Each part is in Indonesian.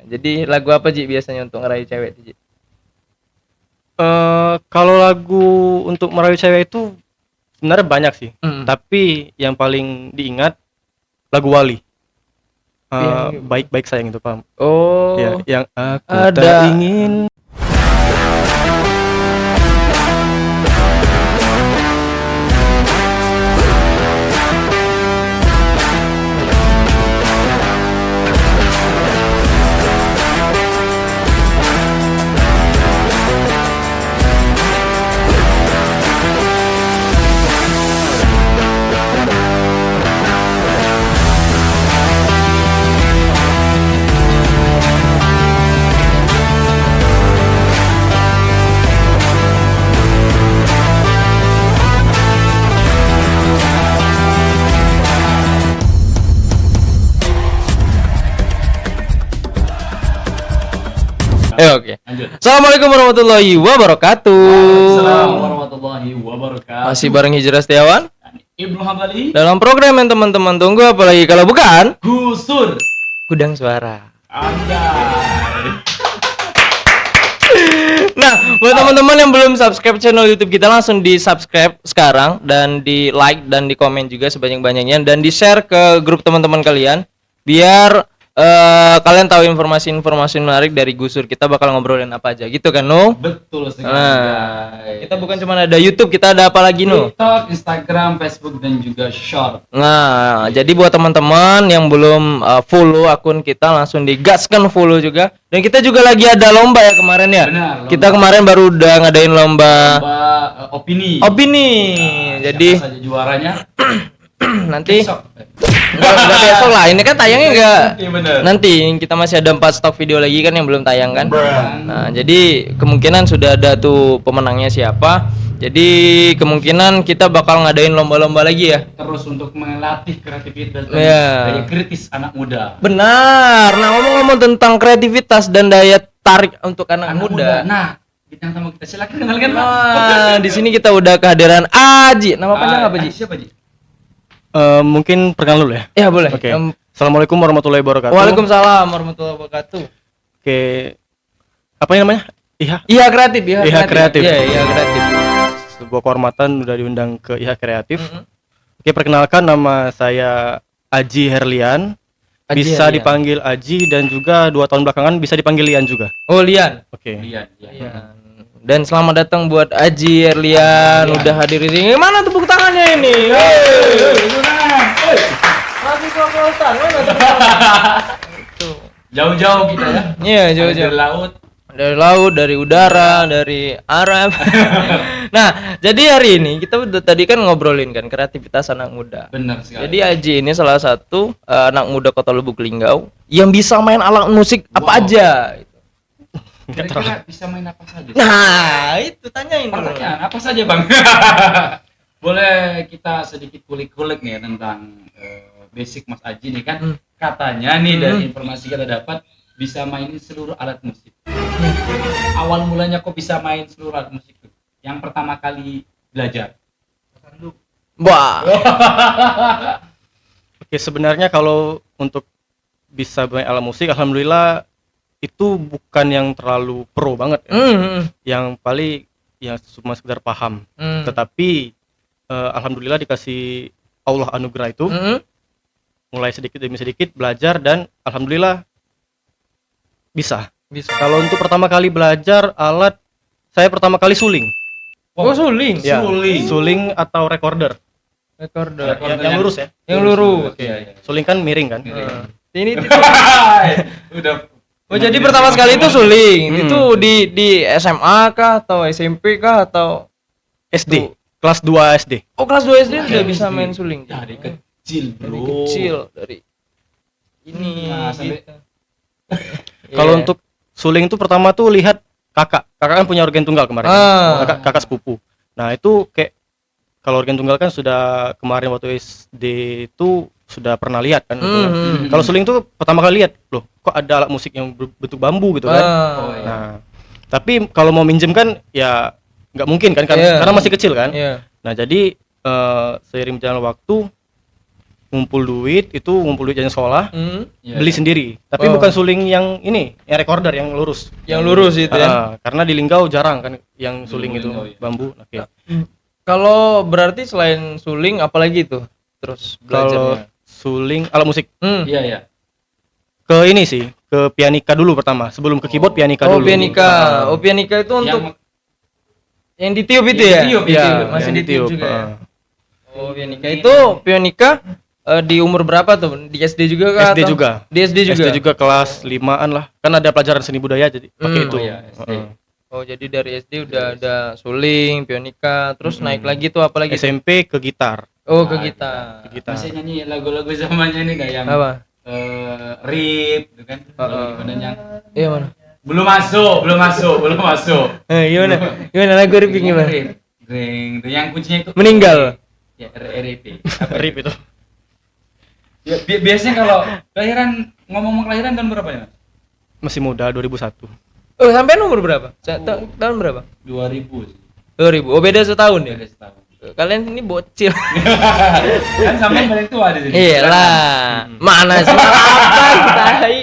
Jadi lagu apa Ji biasanya untuk ngerayu cewek Ji? Kalau lagu untuk merayu cewek itu sebenarnya banyak sih. Hmm. Tapi yang paling diingat lagu Wali. Yang- Baik-baik sayang itu, paham? Oh. Ya, yang aku Ada. tak ingin. Oke. Lanjut. Assalamualaikum warahmatullahi wabarakatuh. Waalaikumsalam warahmatullahi wabarakatuh. Masih bareng Hijrah Setiawan Ibnu Hambali. dalam program yang teman-teman tunggu, apalagi kalau bukan Gusur. Gudang Suara. Anjay. Nah, buat teman-teman yang belum subscribe channel YouTube kita, langsung di subscribe sekarang dan di like dan di komen juga sebanyak-banyaknya dan di share ke grup teman-teman kalian biar kalian tahu informasi-informasi menarik dari Gusur. Kita bakal ngobrolin apa aja gitu kan, No? Betul sekali. Nah, guys. kita bukan cuma ada YouTube, kita ada apa lagi, No? TikTok, Instagram, Facebook dan juga Short. Nah, jadi buat teman-teman yang belum follow akun kita, langsung digaskan follow juga. Dan kita juga lagi ada lomba ya kemarin ya. Benar, lomba. Kita kemarin baru udah ngadain lomba Opini. opini. Nah, Jadi siapa saja juaranya? nanti Besok. enggak besok lah. Ini kan tayangnya enggak Iya benar. nanti. Kita masih ada 4 stok video lagi kan yang belum tayang kan. Nah, jadi kemungkinan sudah ada tuh pemenangnya siapa. Jadi kemungkinan kita bakal ngadain lomba-lomba lagi ya. Terus untuk melatih kreativitas dan Iya. daya kritis anak muda. Benar. Nah, ngomong-ngomong tentang kreativitas dan daya tarik untuk anak muda. Nah, bintang tamu kita silakan kenalkan Pak. Nah, di sini kita udah kehadiran Aji. Nama panjang apa, Ji? Siapa Ji? Mungkin perkenalan dulu ya. Ya, boleh. Oke. Assalamualaikum warahmatullahi wabarakatuh. Waalaikumsalam warahmatullahi wabarakatuh. Oke. Apa yang namanya? Iya kreatif ya. Iya, kreatif. Iya kreatif. Sebuah kehormatan udah diundang ke IHA Kreatif. Mm-mm. Oke, perkenalkan nama saya Aji Herlian. Aji Bisa Herlian. dipanggil Aji dan juga 2 tahun belakangan bisa dipanggil Lian juga. Oh, Lian. Oke. Iya. Dan selamat datang buat Aji Herlian udah hadir di sini. Mana tepuk tangannya ini? Masih kelihatan mana Itu. Jauh-jauh kita ya. Iya, jauh-jauh. Dari laut. Dari laut, dari udara, dari Arab. Nah, jadi hari ini kita udah tadi kan ngobrolin kan kreativitas anak muda. Benar sekali. Jadi Aji ini salah satu anak muda Kota Lubuk Linggau yang bisa main alat musik apa Wow. aja. kira-kira bisa main apa saja? Nah, itu tanyain dulu. Pertanyaan apa saja Bang? Boleh kita sedikit kulik-kulik nih ya tentang basic Mas Aji nih kan. Katanya nih dari informasi kita dapat bisa mainin seluruh alat musik. Awal mulanya kok bisa main seluruh alat musik tuh? Yang pertama kali belajar. Wah. Oke, sebenarnya kalau untuk bisa main alat musik, alhamdulillah itu bukan yang terlalu pro banget ya. Yang paling ya cuma sekedar paham. Tetapi alhamdulillah dikasih Allah anugerah itu, mulai sedikit demi sedikit belajar dan alhamdulillah bisa. Kalau untuk pertama kali belajar alat, saya pertama kali suling. Oh, suling. Ya, suling atau recorder. Recorder. Yang lurus ya. Yang lurus. Iya. Suling kan miring kan? Ini Udah. Oh, jadi pertama sekali itu suling. Itu di SMA kah atau SMP kah atau SD. Kelas 2 SD. Oh, kelas 2 SD sudah bisa main suling. Dari kecil, Bro. Dari kecil, dari ini. Nah, sampai- gitu. Kalau Iya. untuk suling itu pertama tuh lihat kakak kan punya organ tunggal kemarin. Kakak sepupu. Nah, itu kayak kalau organ tunggal kan sudah kemarin waktu SD itu sudah pernah lihat kan. gitu kan. Kalau suling tuh pertama kali lihat, loh, kok ada alat musik yang berbentuk bambu gitu kan. Oh, iya. Nah, tapi kalau mau minjem kan ya nggak mungkin kan Iya. karena masih kecil kan. Iya. Nah, jadi seiring berjalan waktu ngumpul duit jajan sekolah, Iya, beli iya. sendiri. Tapi Oh. bukan suling yang ini, yang recorder yang lurus. Yang lurus itu ya. Karena di Linggau jarang kan yang suling itu Linggau, iya. bambu. Oke. Kalau berarti selain suling apalagi itu? Terus Kalau belajarnya. suling alat musik Iya, iya. ke ini sih, ke pianika dulu pertama. Sebelum ke keyboard pianika Oh, dulu. pianika. Oh, pianika itu untuk yang ditiup itu Yang ya? ditiup, Iya, masih yang ditiup juga ya. ah. Oh, pianika itu pianika di umur berapa tuh? Di SD juga kah? SD atau- juga. Di SD juga. SD juga kelas 5-an lah. Kan ada pelajaran seni budaya jadi pakai itu. Oh, iya, SD. Oh, jadi dari SD udah ada suling, pianika, terus naik lagi tuh apa lagi? tuh? SMP ke gitar. Oh, ke Nah, gitar. Ke gitar. Masih nyanyi lagu-lagu zamannya nih enggak yang Apa? Rip gitu kan. Gimana yang Iya mana? belum masuk. Gimana? Gimana lagu Ripik gimana? Ring, yang kuncinya itu Meninggal. Ya, RIP. Rip itu. Ya, biasanya kalau kelahiran ngomong kelahiran tahun berapa ya? Masih muda 2001. Oh, sampai umur berapa? Tahun berapa? 2000 sih. 2000. Oh, beda setahun ya? Beda setahun. Kalian ini bocil. Kan sama paling tua di sini. Iyalah. Mana sih? Apa tai?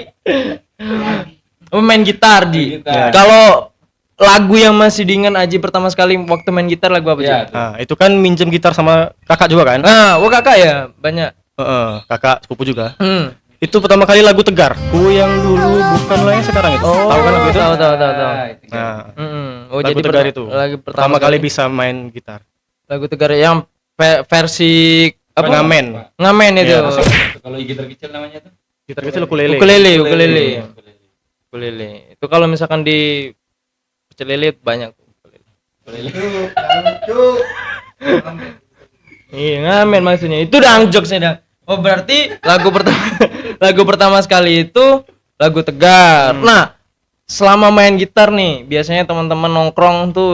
Oh, main gitar, Ji. Gitar. Kalau lagu yang masih diingat Aji pertama sekali waktu main gitar lagu apa, Ji? Iya, tuh. Nah, itu kan minjem gitar sama kakak juga kan? Nah, oh kakak ya, banyak. Kakak sepupu juga. Hmm. Itu pertama kali lagu Tegar. Ku yang dulu bukanlah yang sekarang itu. Tahu kan lagu itu? Tahu. Itu kan. Nah, Oh, lagu jadi Tegar itu. Lagu Pertama kali bisa main gitar. lagu Tegar yang versi apa? Ngamen. Ngamen itu. Iya, Kalau gitar kecil namanya tuh Gitar kecil ukulele. Ukulele. Ukulele. Ukulele. Itu kalau misalkan di pecel lele banyak tuh ukulele. Iya, ngamen maksudnya. Itu dang jokesnya dah. Oh, berarti lagu pertama lagu pertama sekali itu lagu Tegar. Nah, selama main gitar nih, biasanya teman-teman nongkrong tuh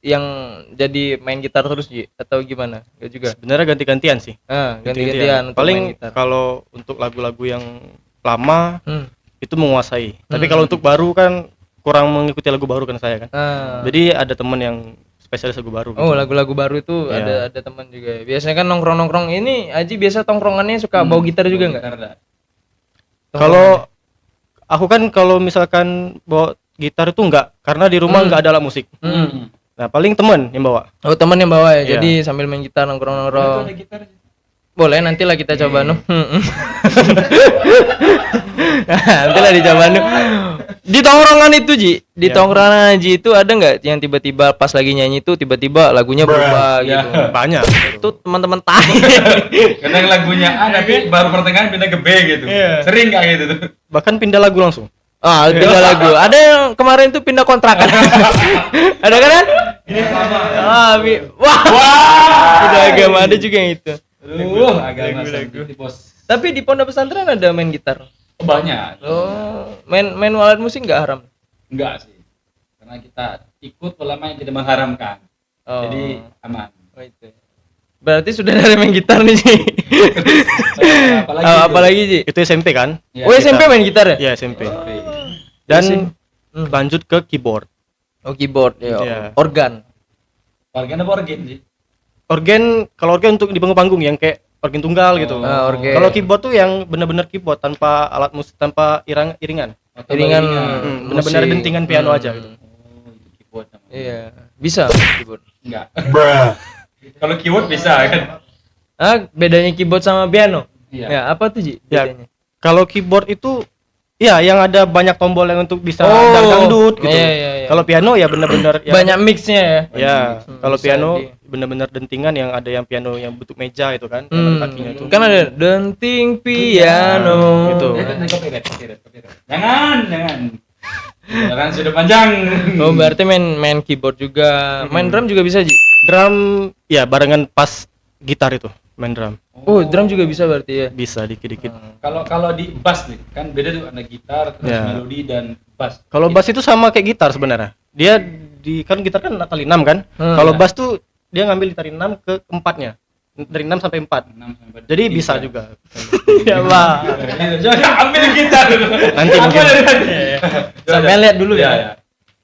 yang jadi main gitar terus, Ji, atau gimana? Enggak juga. Sebenarnya ganti-gantian sih. Ah, ganti-gantian untuk main Paling gitar. kalau untuk lagu-lagu yang lama Hmm. itu menguasai. Tapi kalau untuk baru kan kurang mengikuti lagu baru kan saya kan. Ah. Jadi ada teman yang spesialis lagu baru. Oh, gitu. lagu-lagu baru itu Iya. ada teman juga. Biasanya kan nongkrong-nongkrong ini Aji biasa tongkrongannya suka bawa gitar juga enggak? Gitar dah. Kalau aku kan kalau misalkan bawa gitar itu enggak, karena di rumah enggak ada alat musik. Nah, paling teman yang bawa. Oh, teman yang bawa ya. Iya. Jadi sambil main gitar Itu nongkrong-nongkrong. ada gitar. Boleh, nanti lah kita coba nu. Nanti lah dicoba nu. Di tongkrongan itu, Ji, di Ya. tongkrongan Ji itu ada nggak yang tiba-tiba pas lagi nyanyi itu tiba-tiba lagunya berubah Ya. gitu. Banyak. Itu teman-teman tai. Kadang lagunya A tapi baru pertengahan pindah ke B gitu. Iya. Sering kayak gitu tuh. Bahkan pindah lagu langsung. Ah, pindah lagu. Ada yang kemarin tuh pindah kontrakan. Ada kan? Wah. Udah agama ada juga yang itu. Agama sensitif, Bos. Tapi di pondok pesantren ada main gitar. Oh, banyak. Oh, main alat musik nggak haram? Enggak sih. Karena kita ikut ulama yang tidak mengharamkan. Oh. Jadi aman. Oh, itu. Berarti sudah ada main gitar nih, Ji. Apalagi, Ji? Itu SMP kan? Ya, Oh, SMP main gitar ya? Iya, SMP. SMP. Dan Hmm. lanjut ke keyboard. Oh, keyboard ya. Iya. Organ. Organ apa organ sih? Organ, kalau organ untuk di panggung-panggung yang kayak organ tunggal gitu. Ah, organ. Kalau keyboard tuh yang benar-benar keyboard tanpa alat musik, tanpa iringan. Atau Iringan Benar-benar musik. dentingan piano aja gitu. Oh, itu keyboard namanya. Iya. Bisa keyboard. Enggak. Kalau keyboard bisa kan? Ah, bedanya keyboard sama piano? Iya. Ya, apa tuh, Ji? Ya, Bedanya? kalau keyboard itu ya yang ada banyak tombol yang untuk bisa Oh. dangdut gitu. Iya, iya, iya. Kalau piano ya benar-benar ya, Banyak mixnya ya. ya. Kalau Bisa piano di- benar-benar dentingan yang ada yang piano yang bentuk meja itu kan, yang ada kakinya itu. Kan ada denting piano. Gitu. Copyright. Jangan. Jangan sudah panjang. Oh, berarti main keyboard juga. Main drum juga bisa, Ji? Drum ya barengan pas gitar itu, main drum. Oh, drum juga bisa berarti ya. Bisa dikit-dikit. Kalau di bass nih, kan beda tuh ada gitar, terus Ya. melodi dan bass. Kalau bass itu sama kayak gitar sebenarnya. Dia kan gitar kan kali 6 kan. Kalau Ya. bass tuh dia ngambil dari 6 ke 4-nya. Dari 6 sampai 4. 6 sampai Jadi 3. bisa juga. Ya, Pak. Jangan ambil gitar dulu. Nanti Apa mungkin. dari tadi? Sampai lihat dulu ya. Ya.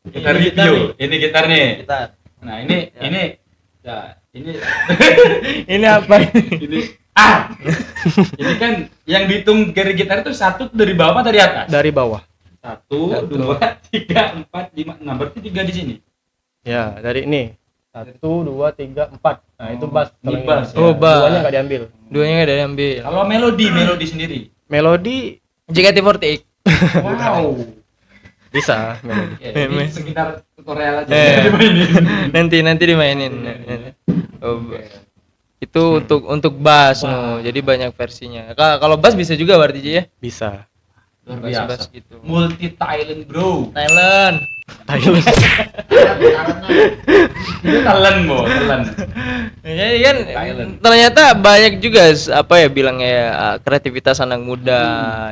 Kita review. Ini gitar nih. Gitar. Nah, ini ya, ini Ini apa ini? ini Jadi kan yang dihitung dari gitar itu satu dari bawah apa dari atas? Dari bawah. Satu, dua, tiga, empat, lima, enam. Berarti 3 di sini. Ya, dari ini. 1 2 3 4. Nah, itu bass. Ini Kalau bass, ini. Oh, bass. Duanya enggak diambil. Duanya nggak ada yang ambil. Kalau melodi sendiri. Melodi JKT48. Wow. bisa melodi. Ya, ini sekitar tutorial aja Eh. dimainin. nanti dimainin. Oh, itu untuk bass no. Jadi banyak versinya. Kalau bass bisa juga berarti Ji, ya. Bisa. Luar Bass biasa. gitu. Multi talent, bro. Thailand. Thailand. Itu talent, Bo, talent. Jadi kan Thailand. ternyata banyak juga apa ya bilangnya ya, kreativitas anak muda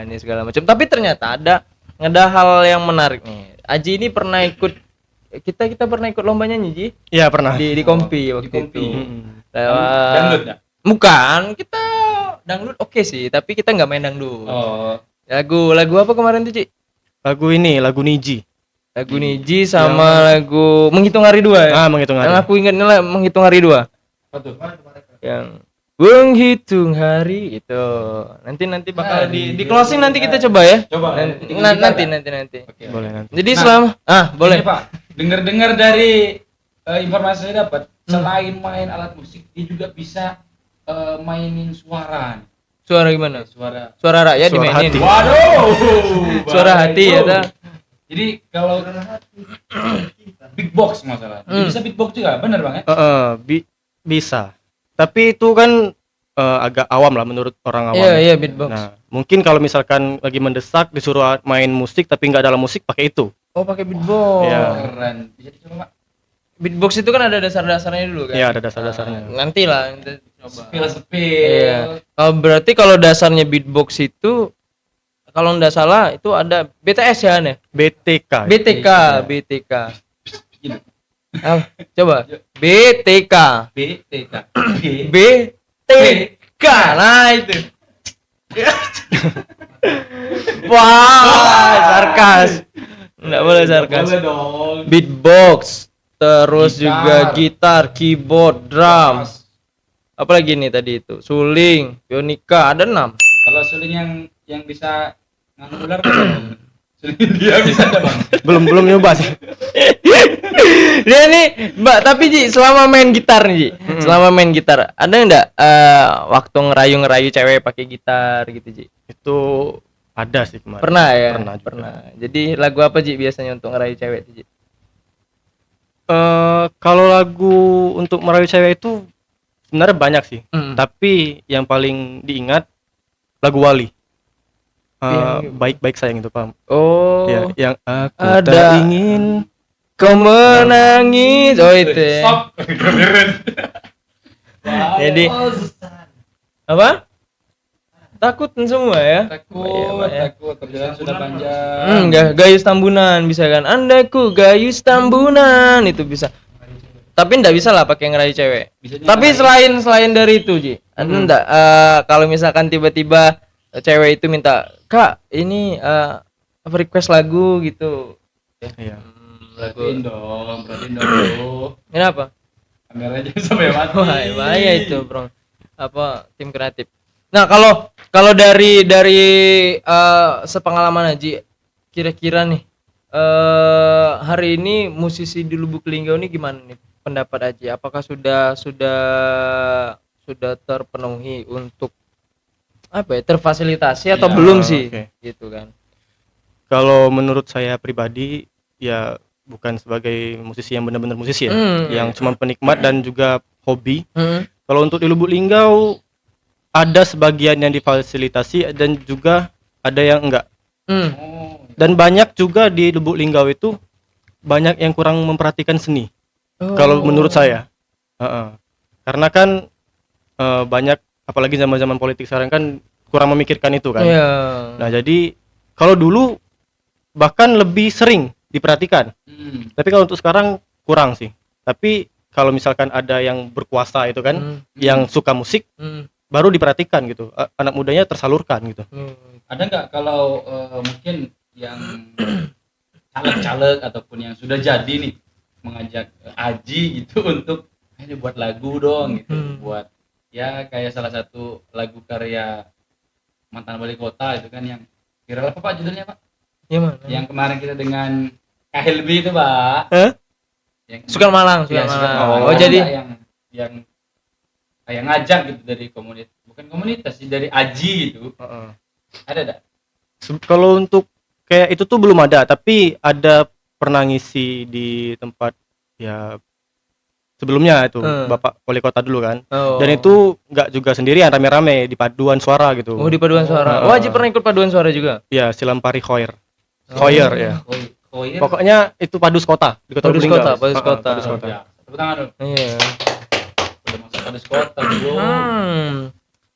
ini segala macam. Tapi ternyata ada hal yang menarik nih. Aji ini pernah ikut kita pernah ikut lomba nyanyi Ji Iya, pernah. di Kompi waktu Kompi. itu. Mm-mm. Dangdut ya? Bukan, kita dangdut oke sih, tapi kita nggak main dangdut. Oh, Lagu apa kemarin tuh, Ci? Lagu Niji. Lagu Niji sama lagu Menghitung Hari 2 ya. Menghitung hari. Yang aku ingatnya lah Menghitung Hari 2. apa tuh? Yang menghitung hari itu. Nanti bakal di closing nanti kita coba ya. Coba. Nanti. Oke. Boleh nanti. Jadi Nah, selama boleh. Ini, Pak. Dengar-dengar dari informasi saya dapat, selain main alat musik, dia juga bisa mainin suara. Suara gimana? Suara. Suara rakyat Suara dimainin. hati. Waduh. Suara hati ya Bro. ta. Jadi kalau big box masalah. Dia bisa big box juga, benar Bang ya? Bisa. Tapi itu kan agak awam lah menurut orang awam. Iya beatbox. Nah, mungkin kalau misalkan lagi mendesak disuruh main musik tapi nggak dalam musik pakai itu. Oh, pakai beatbox. Iya. Keren. Bisa dicoba, Pak. Beatbox itu kan ada dasar-dasarnya dulu kan? Iya, ada dasar-dasarnya. Nanti lah kita coba. Spill. Iya. Berarti kalau dasarnya beatbox itu kalau nggak salah itu ada BTS ya nih? BTK. BTK. Gini. Coba. BTK. BTK. BTK. Nah itu. Wah, sarkas. Nggak boleh sarkas. Boleh dong. Beatbox, terus Gitar. juga gitar, keyboard, drum. Apalagi nih tadi itu? Suling, pionika, ada 6. Kalau suling yang bisa nganu ular kan? Suling dia bisa ada, Bang. belum nyoba sih. Dia nih, Mbak, tapi Ji, selama main gitar nih, Ji. Selama main gitar, ada enggak waktu ngerayu cewek pakai gitar gitu, Ji? Itu ada sih kemarin. Pernah ya? Pernah juga. Jadi lagu apa, Ji, biasanya untuk ngerayu cewek tuh, Ji? Kalau lagu untuk merayu cewek itu sebenarnya banyak sih. Mm. Tapi yang paling diingat lagu Wali. Yang- Baik-baik sayang itu, paham? Oh, Ya, yang aku ada. tak ingin. kau menangis. Oh, itu ya. Stop. Dengerin. Jadi- Apa? Takut semua ya? Takut, Iya, Pak, ya. takut. Perjalanan sudah panjang. Gayus Tambunan bisa kan? Andaku Gayus Tambunan itu bisa. Tapi enggak bisa lah pakai ngerayu cewek. Bisanya Tapi ngerayu. selain dari itu, Ji, ada enggak kalau misalkan tiba-tiba cewek itu minta, "Kak, ini request lagu gitu." Iya. Perhatiin dong, bro. Kenapa? Kameranya sampai mati. Wah, bahaya itu, Bro. Apa tim kreatif. Nah, kalau dari sepengalaman Haji, kira-kira nih hari ini musisi di Lubuk Linggau ini gimana nih pendapat Haji? Apakah sudah terpenuhi untuk apa ya, terfasilitasi atau Iya, belum sih? oke. Gitu kan. Kalau menurut saya pribadi ya bukan sebagai musisi yang benar-benar musisi ya, yang cuma penikmat dan juga hobi. Kalau untuk di Lubuk Linggau ada sebagian yang difasilitasi dan juga ada yang enggak. Oh, Dan banyak juga di Lubuk Linggau itu banyak yang kurang memperhatikan seni. Kalau menurut saya. Karena kan banyak apalagi zaman-zaman politik sekarang kan kurang memikirkan itu kan. Iya. Nah, jadi kalau dulu bahkan lebih sering diperhatikan. Tapi kalau untuk sekarang kurang sih. Tapi kalau misalkan ada yang berkuasa itu kan, yang suka musik, baru diperhatikan gitu. Anak mudanya tersalurkan gitu. ada nggak kalau mungkin yang caleg-caleg ataupun yang sudah jadi nih mengajak Aji gitu untuk ini buat lagu dong gitu, buat ya kayak salah satu lagu karya mantan wali kota itu kan yang viral apa Pak judulnya Pak? Gimana? Yang kemarin kita dengan KLB itu Pak. Hah? Yang Sukan Malang, ya, Sukan Sukan Malang. Malang. Oh, Ada jadi nggak yang kayak ngajak gitu dari komunitas, bukan komunitas sih, dari Aji gitu. Ada enggak? Kalau untuk kayak itu tuh belum ada, tapi ada pernah ngisi di tempat ya sebelumnya itu Bapak Wali Kota dulu kan. Oh. Dan itu nggak juga sendirian, rame-rame di paduan suara gitu. Oh, di paduan suara. Oh, Haji pernah ikut paduan suara juga? Ya, Silampari Khoir. Khoir ya. Koir. Pokoknya itu Padus Kota di Kota Padus Lubulingga. Kota, Padus Kota. Padus Kota. Ya, tepuk tangan dulu. Iya. Udah masuk Padus Kota dulu.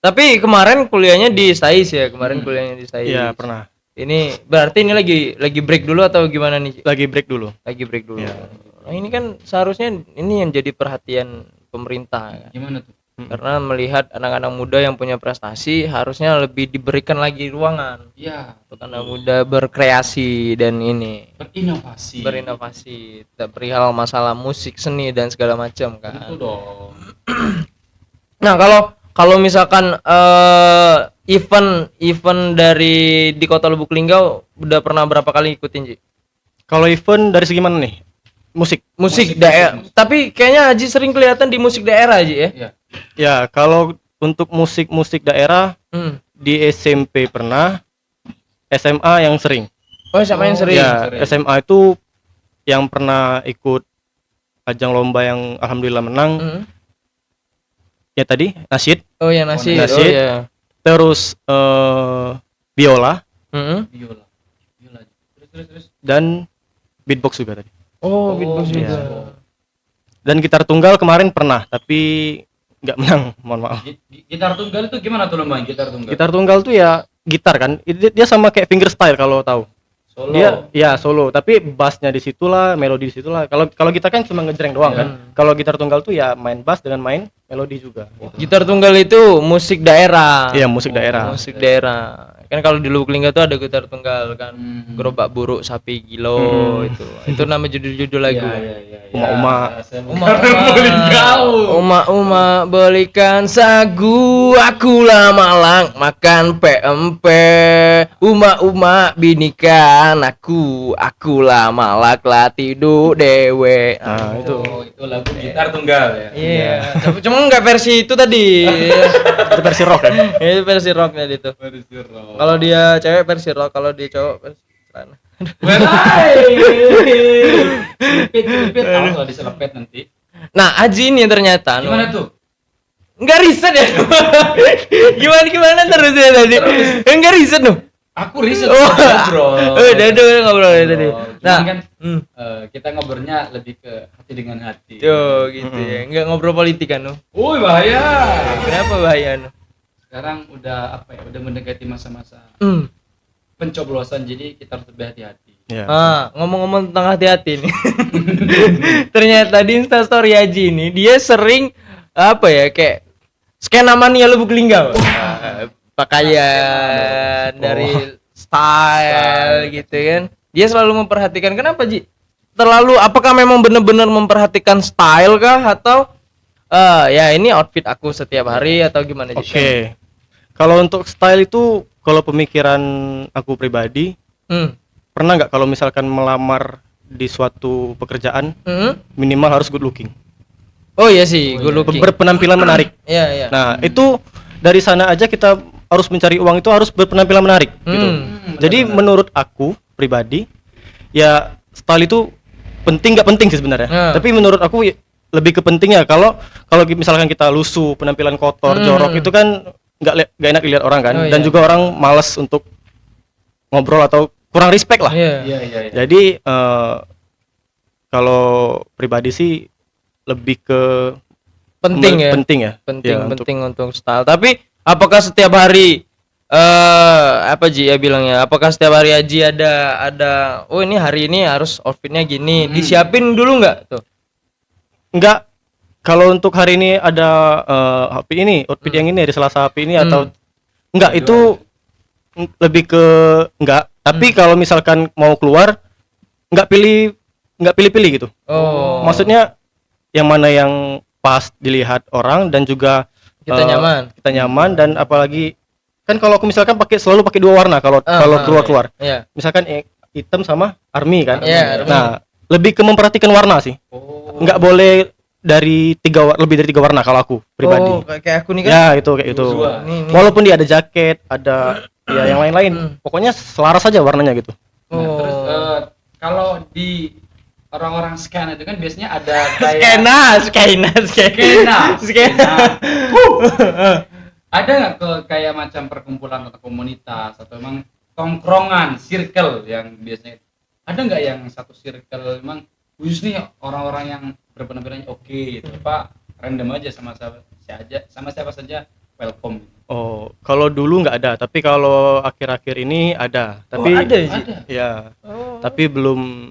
Tapi kemarin kuliahnya di STAIS ya, kuliahnya di STAIS. Iya, pernah. Ini berarti ini lagi break dulu atau gimana nih? Lagi break dulu. Lagi break dulu. Iya. Nah, ini kan seharusnya ini yang jadi perhatian pemerintah kan? Gimana tuh? Karena melihat anak-anak muda yang punya prestasi harusnya lebih diberikan lagi ruangan Iya, untuk anak muda berkreasi dan ini berinovasi. tak perihal masalah musik, seni dan segala macam kan. Itu dong. Nah, kalau misalkan event dari di Kota Lubuk Linggau udah pernah berapa kali ikutin, Ji? Kalau event dari segi mana nih? Musik Daerah. Tapi kayaknya Haji sering kelihatan di musik daerah, Ji ya. Iya. Ya, kalau untuk musik daerah di SMP pernah, SMA yang sering. Oh, sama yang sering. Ya, sering. SMA itu yang pernah ikut ajang lomba yang alhamdulillah menang. Ya tadi nasyid, Oh, yang nasi. Oh, Nasyid. ya. terus biola Biola. Terus. dan beatbox juga tadi. Oh, beatbox iya. juga. Dan gitar tunggal kemarin pernah, tapi nggak menang, mohon maaf. Gitar tunggal itu gimana tuh lomba gitar tunggal? Gitar tunggal tuh ya gitar kan, dia sama kayak fingerstyle kalau tahu. Solo. Dia ya solo, tapi bassnya di situlah, melodi di situlah. Kalau gitar kan cuma ngejreng doang kan. Kalau gitar tunggal tuh ya main bass dengan main melodi juga. Gitu. Gitar tunggal itu musik daerah. Iya, musik daerah. Musik daerah. Kan kalau di Lubuk Linggau tuh ada gitar tunggal kan. Gerobak buruk sapi gilo itu. Itu nama judul-judul lagu. Iya. Uma-uma. Uma belikan sagu, aku malang makan PMP. Uma binikan aku malak lah tidur dewe. Nah, itu. Itu lagu gitar tunggal ya. Iya. Cuma enggak versi itu tadi. Itu versi rock ya. Itu versi rocknya itu. Kalau dia cewek versi rock, kalau dia cowok versi celana. Selipit, awas kalau diselepet nanti. Nah, Aji ini ternyata Gimana tuh? enggak riset ya. Gimana terus ya tadi? Enggak riset loh. Aku riset Oh. ngobrol. Ngobrol tadi. Nah, Kan kita ngobrolnya lebih ke hati dengan hati. yo gitu ya. Enggak ngobrol politik kan, no? Woi bahaya. Kenapa bahaya, no? Sekarang udah udah mendekati masa-masa pencoblosan, jadi kita harus lebih hati-hati. Ya. Ngomong-ngomong tentang hati-hati nih. Ternyata di Instastory Haji ini dia sering kayak skena mania Lubuk Linggau. Pakaian dari style gitu kan. Dia selalu memperhatikan. Kenapa, Ji? Apakah memang benar-benar memperhatikan style kah atau ya ini outfit aku setiap hari atau gimana, Ji? Oke. Kalau untuk style itu, kalau pemikiran aku pribadi, pernah nggak kalau misalkan melamar di suatu pekerjaan, minimal harus good looking. Oh iya sih, good looking. Berpenampilan menarik. Iya. Nah, itu dari sana aja kita harus mencari uang itu harus berpenampilan menarik gitu. Jadi menurut aku pribadi, ya style itu nggak penting sih sebenarnya. Tapi menurut aku lebih ke pentingnya kalau misalkan kita lusuh, penampilan kotor, jorok itu kan nggak enak dilihat orang kan. Dan juga orang malas untuk ngobrol atau kurang respect lah. Iya. Jadi kalau pribadi sih lebih ke Penting ya. Penting untuk style. Tapi apakah setiap hari Ji ya bilangnya? Apakah setiap hari Haji ada oh ini hari ini harus outfitnya gini, disiapin dulu nggak tuh? Enggak. Kalau untuk hari ini ada outfit yang ini, hari Selasa ini atau enggak, itu lebih ke enggak. Tapi kalau misalkan mau keluar enggak pilih-pilih gitu. Oh. Maksudnya yang mana yang pas dilihat orang dan juga kita nyaman dan apalagi kan kalau aku misalkan selalu pakai 2 warna kalau keluar. Iya. Misalkan hitam sama army kan. Iya, army. Nah, lebih ke memperhatikan warna sih. Nggak boleh lebih dari 3 warna kalau aku pribadi. Oh, kayak aku nih kan. Ya, itu kayak itu. Nih. Walaupun dia ada jaket, ada ya yang lain-lain. Pokoknya selaras saja warnanya gitu. Nah, terus kalau di orang-orang skena itu kan biasanya ada kayak skena. Ada nggak kayak macam perkumpulan atau komunitas atau memang tongkrongan, circle yang biasanya ada nggak yang satu circle memang khusus nih orang-orang yang berpenampilannya oke gitu, Pak, random aja sama siapa saja welcome. Oh, kalau dulu nggak ada, tapi kalau akhir-akhir ini ada. Tapi ada. Ya. Tapi belum,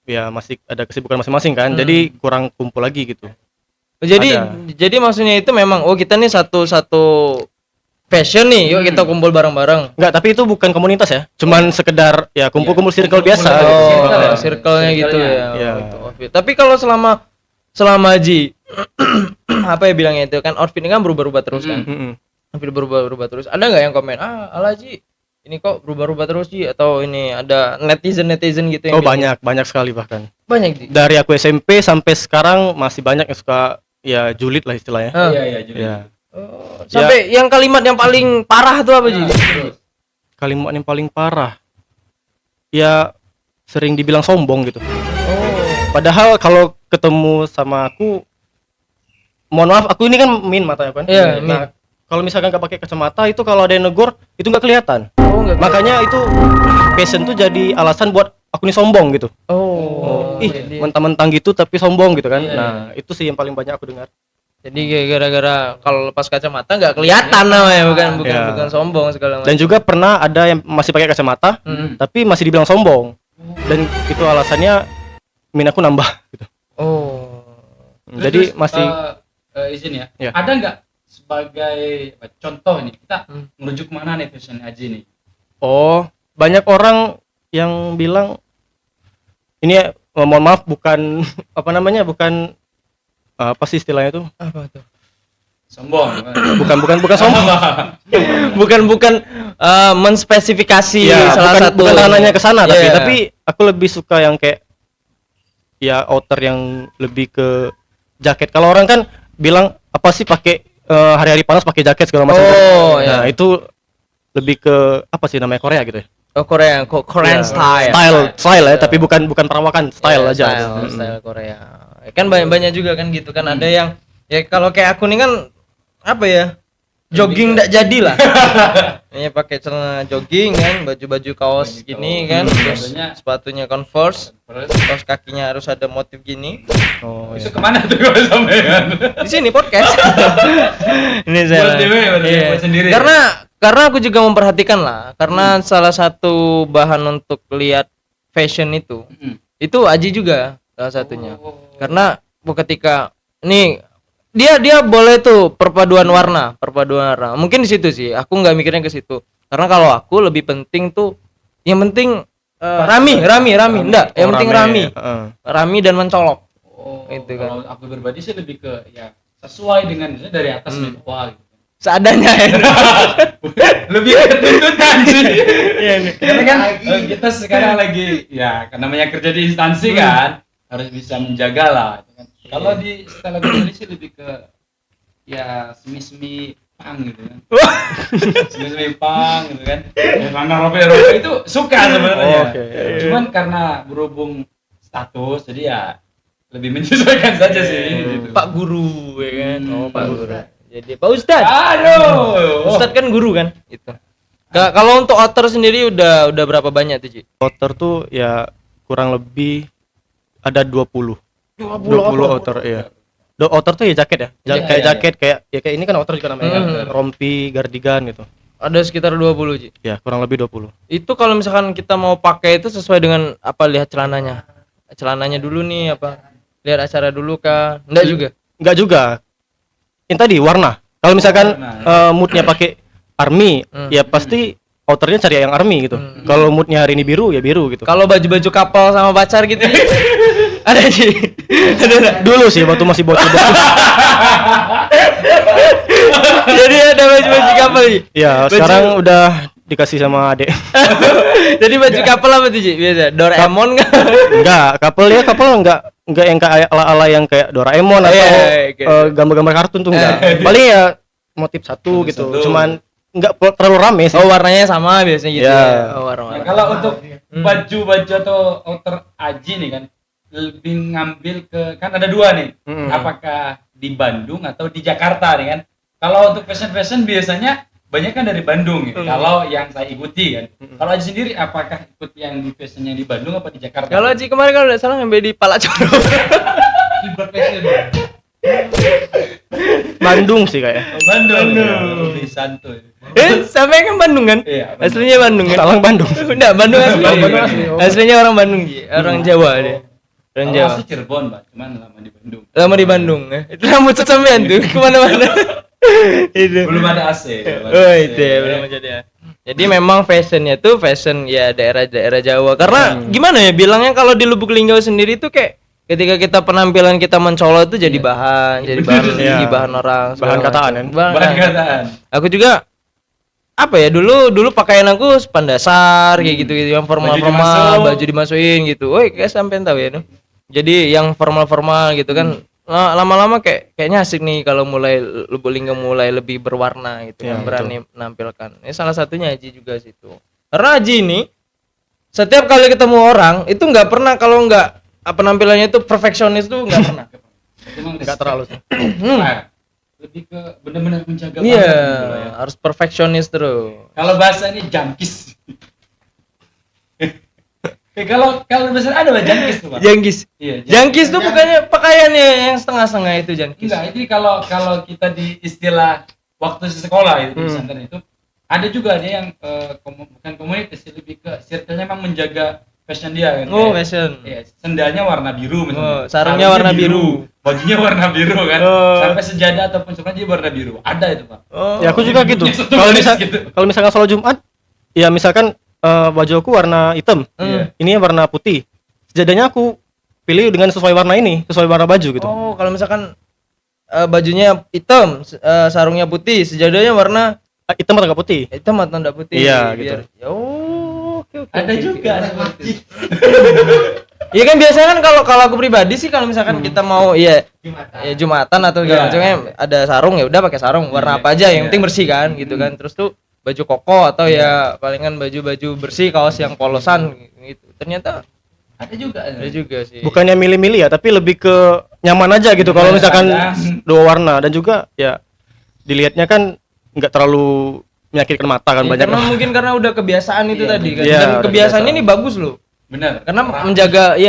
ya masih ada kesibukan masing-masing kan. Jadi kurang kumpul lagi gitu. Jadi maksudnya itu memang kita nih satu fashion nih, yuk kita kumpul bareng-bareng. Enggak, tapi itu bukan komunitas ya. Cuman sekedar ya kumpul-kumpul circle biasa. Circle-nya gitu ya. Iya. Outfit. Tapi kalau selama Ji apa ya bilangnya itu kan outfit ini kan berubah-ubah terus kan. Outfit berubah-ubah terus. Ada nggak yang komen, ala Ji, ini kok berubah-ubah terus Ji, atau ini ada netizen gitu yang banyak sekali bahkan. Banyak Ji. Dari aku SMP sampai sekarang masih banyak yang suka ya julid lah istilahnya. Iya, julid. Ya. Sampai yang kalimat yang paling parah tuh apa Ji? Kalimat yang paling parah ya sering dibilang sombong gitu. Padahal kalau ketemu sama aku, mohon maaf, aku ini kan matanya kan. Iya, nah, kalau misalkan nggak pakai kacamata itu kalau ada yang negor itu nggak kelihatan. Nggak Makanya itu fashion tuh jadi alasan buat aku ini sombong gitu. Mentang-mentang gitu tapi sombong gitu kan. Nah, itu sih yang paling banyak aku dengar. Jadi gara-gara kalau lepas kacamata nggak kelihatan namanya, bukan sombong segala macam. Dan juga pernah ada yang masih pakai kacamata, tapi masih dibilang sombong. Dan itu alasannya min aku nambah gitu. Jadi masih izin ya. Ya. Ada nggak sebagai contoh nih kita menuju kemana nih fashion Aji nih? Oh, banyak orang yang bilang ini mohon maaf bukan apa sih istilahnya tuh? Apa tuh? Sombong. Bukan sombong. bukan menspesifikasi salah satu. Bukan ranahnya ke sana tapi aku lebih suka yang kayak ya outer yang lebih ke jaket. Kalau orang kan bilang apa sih pakai hari-hari panas pakai jaket segala macam. Nah, itu lebih ke apa sih namanya Korea gitu ya. Korean style ya, tapi bukan perawakan, style aja. Style Korea. Kan banyak juga kan gitu kan, ada yang ya kalau kayak aku nih kan apa ya, jogging enggak jadi lah. Ini pakai celana jogging kan, baju kaos gini kan, terus sepatunya Converse, kaos kakinya harus ada motif gini. Itu kemana tuh kalau sampean? Di sini podcast. Ini saya. Buat sendiri. Karena aku juga memperhatikan lah, karena salah satu bahan untuk lihat fashion itu Aji juga salah satunya. Karena ketika ini dia boleh tuh perpaduan warna. Mungkin di situ sih. Aku nggak mikirnya ke situ. Karena kalau aku lebih penting tuh, yang penting rami. Enggak, yang penting rami. Rami dan mencolok. Itu kan. Kalau aku berbadi sih lebih ke ya sesuai dengan misalnya dari atas ke bawah gitu. Seadanya ya. Lebih ketuntutan sih. Karena kan kita sekarang lagi ya kan namanya kerja di instansi kan, harus bisa menjaga lah. Kalau di style ini sih lebih ke ya semi pang gitu kan. Semi pang gitu kan. Mana robe itu suka sebenarnya. Cuman karena berhubung status jadi ya lebih menyesuaikan saja sih gitu. Pak Guru ya kan. Pak Guru. Jadi Pak Ustadz. Ustadz kan guru kan gitu. Kalau untuk outer sendiri udah berapa banyak tuh, Ci? Outer tuh ya kurang lebih ada 20 outer ya. Outer tuh ya jaket ya. Jaket kayak ini kan outer juga namanya. Rompi, cardigan gitu. Ada sekitar 20, Ci. Ya, kurang lebih 20. Itu kalau misalkan kita mau pakai itu sesuai dengan apa, lihat celananya. Celananya dulu nih apa? Lihat acara dulu kah? Enggak juga. Yang tadi warna. Kalau misalkan moodnya pakai army, ya pasti outernya cari yang army gitu. Kalau moodnya hari ini biru ya biru gitu. Kalau baju-baju couple sama pacar gitu, ada sih. Dulu sih waktu masih bocil. Jadi ada baju couple Ji? Ya, sekarang udah dikasih sama adek. Jadi baju couple apa tuh Ji? Biasa Doraemon kan? Enggak, couple enggak yang kayak ala-ala yang kayak Doraemon atau gambar-gambar kartun tuh enggak. Paling ya motif satu gitu. Cuman enggak terlalu rame sih. Oh, warnanya sama biasanya gitu ya. Oh, Nah, warna-warna. kalau untuk baju-baju atau outer Aji nih kan lebih ngambil ke kan ada dua nih. Apakah di Bandung atau di Jakarta nih kan? Kalau untuk fashion biasanya banyak kan dari Bandung ya. Kalau yang saya ikuti kan. Kalau Aji sendiri apakah ikut yang di fashionnya di Bandung apa di Jakarta? Kalau Ji kemarin kalau udah salah sampai di Palacoro. Keyboard fashion. Bandung sih kayak. Bandung. Lebih santuy. Sampai kan Bandung kan? Iya, Bandung. Aslinya Bandung kan? Talang Bandung. Enggak, Bandung asli. Bandung asli. Aslinya orang Bandung Ji, orang Jawa dia. Orang Kalau Jawa. asli Cirebon, Pak. Cuman lama di Bandung. Lama di Bandung. Itu rambut sampean tuh kemana-mana. Itu. Belum ada AC. Oh itu ya belum jadi ya. Jadi memang fashionnya tuh fashion ya daerah-daerah Jawa. Karena gimana ya bilangnya kalau di Lubuk Linggau sendiri tuh kayak ketika kita penampilan kita mencolok itu jadi bahan, jadi bahan, Iya. jadi bahan orang. Bahan kataan kan? Bahan kataan. Aku juga apa ya dulu pakaian aku span dasar kayak gitu yang formal baju dimasukin gitu. Woi kayak sampean tahu ya tuh. Jadi yang formal gitu kan lama-lama kayaknya asik nih kalau mulai Lubuk Linggau mulai lebih berwarna gitu Ya, kan berani menampilkan. Ini salah satunya Haji juga situ. Karena Haji ini setiap kali ketemu orang itu nggak pernah kalau nggak penampilannya itu perfeksionis tuh nggak pernah. Emang Enggak terlalu sih. Nah, lebih ke benar-benar menjaga Iya, banget gitu ya. harus perfeksionis terus. Kalau bahasa ini jangkis. kalau bahasa ada Pak jangkis tuh, Pak. Jangkis. Iya, Jangkis tuh bukannya pakaiannya yang setengah-setengah itu jangkis. Enggak, ini kalau kita di istilah waktu sekolah itu di pesantren itu ada juga ada yang bukan komunitas lebih ke circle-nya memang menjaga fashion dia kan. Oh, Kayak, fashion. Iya, sendalnya warna biru misalnya. Oh, sarungnya warna biru. Bajunya warna biru kan. Oh. Sampai sejadah ataupun sukanya dia warna biru. Ada itu, Pak. Oh. Ya aku juga gitu. Kalau misalkan sholat Jumat, ya misalkan baju aku warna hitam, ini warna putih. Sejadahnya aku pilih dengan sesuai warna ini, sesuai warna baju gitu. Oh, kalau misalkan bajunya hitam, sarungnya putih, sejadahnya warna Hitam atau nggak putih? hitam atau enggak putih. Iya, biar- gitu. Oh, oke. Ada juga ada masjid. Iya kan biasanya kan kalau aku pribadi sih kalau misalkan kita mau ya Jumatan atau segala macamnya ada sarung ya udah pakai sarung warna apa aja yang penting bersih kan gitu kan. Terus tuh baju koko atau ya palingan baju bersih kaos yang polosan gitu. Ternyata Ada juga. ada juga sih. Bukannya milih-milih ya, tapi lebih ke nyaman aja gitu. Kalau misalkan dua warna dan juga ya dilihatnya kan nggak terlalu menyakitkan mata kan Ya, banyak. karena mungkin karena udah kebiasaan itu tadi kan. Iya, Dan udah kebiasaan kebiasaan. ini bagus loh. Benar. Karena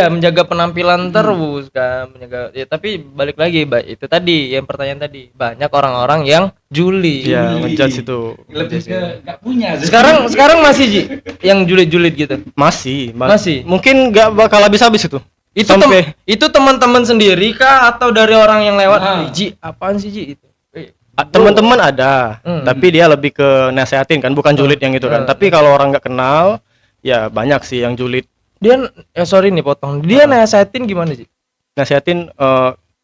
menjaga penampilan terus kan, ya tapi balik lagi itu tadi yang pertanyaan tadi banyak orang-orang yang juli. Iya, ngejudge itu. Lebih ke nggak punya. Sekarang masih Ji yang julid-julid gitu. Masih. Mungkin nggak bakal habis-habis itu. Itu teman-teman sendiri kah atau dari orang yang lewat? Ah. Ji, apaan sih Ji itu? Teman-teman ada, tapi dia lebih ke nasehatin kan, bukan julid yang itu kan. Tapi kalau orang nggak kenal, ya banyak sih yang julid. Dia sorry nih potong. Dia nasehatin gimana Ji? Nasehatin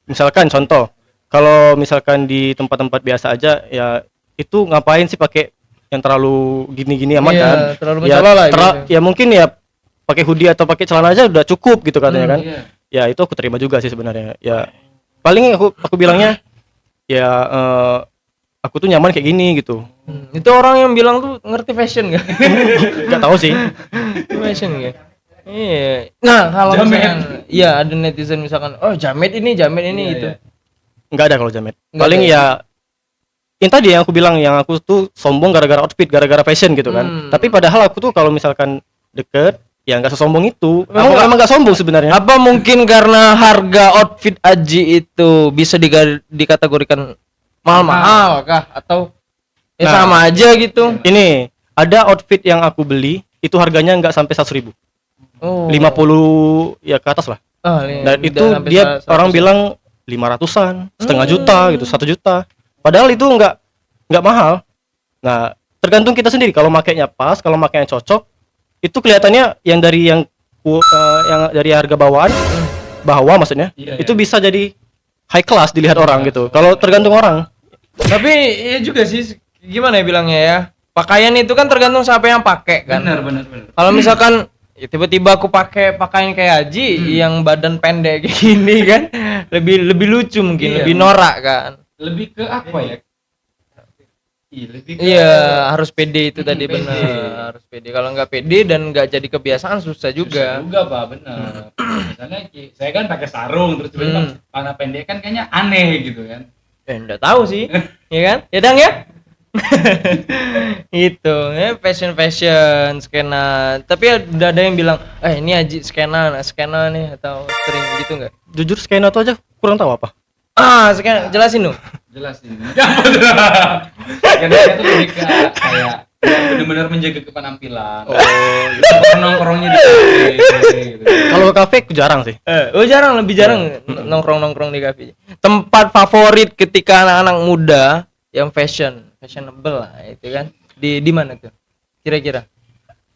misalkan contoh, kalau misalkan di tempat-tempat biasa aja ya itu ngapain sih pakai yang terlalu gini-gini amat kan? Terlalu Ya, mencolok lah ya mungkin ya pakai hoodie atau pakai celana aja udah cukup gitu katanya kan. Iya. Ya itu aku terima juga sih sebenarnya. Ya paling aku bilangnya ya aku tuh nyaman kayak gini gitu. Itu orang yang bilang tuh ngerti fashion gak? Nggak tahu sih. Fashion gak? Iya. Nah, kalau misalkan iya ada netizen misalkan, "Oh, jamet ini gitu." Nggak ada kalau jamet. Nggak Paling ada. ya yang tadi yang aku bilang yang aku tuh sombong gara-gara outfit, gara-gara fashion gitu kan. Tapi padahal aku tuh kalau misalkan deket ya nggak sesombong itu. Emang nggak sombong sebenarnya. Apa mungkin karena harga outfit Aji itu bisa dikategorikan mahal-mahal kah atau Nah, sama aja gitu? Ini ada outfit yang aku beli itu harganya nggak sampai 100.000. Oh. 50 ya ke atas lah. Dan itu dia orang bilang 500-an, setengah juta gitu, 1 juta. Padahal itu nggak mahal. Nah, tergantung kita sendiri kalau makainya pas, kalau makainya cocok, itu kelihatannya yang dari harga bawaan, bawah maksudnya, itu bisa jadi high class dilihat orang gitu. Kalau tergantung orang. Tapi ya juga sih, gimana ya bilangnya ya, pakaian itu kan tergantung siapa yang pakai kan. Benar. Kalau misalkan ya tiba-tiba aku pakai pakaian kayak Haji yang badan pendek kayak gini kan, lebih lucu mungkin, Iya. lebih norak kan. Lebih ke apa ya? Iya, lebih ke Iya, harus pede itu tadi pede. benar, harus pede. Kalau nggak pede dan nggak jadi kebiasaan susah juga. Susah juga Pak, benar. Misalnya saya kan pakai sarung terus tiba-tiba celana pendek kan kayaknya aneh gitu kan. Enggak tahu sih, ya kan? Ya Dang ya. Itu ya fashion skena. Tapi udah ada yang bilang, ini Haji skena nih atau sering gitu nggak? Jujur skena tuh aja kurang tahu apa. Skena jelasin dong. Jelasin. Karena saya tuh lebih ke kayak benar-benar menjaga kepenampilan. Nongkrongnya di kafe gitu. Kalau ke kafe aku jarang sih. Lebih jarang nongkrong di kafe. Tempat favorit ketika anak-anak muda yang fashionable lah itu kan. Di mana tuh? Kira-kira?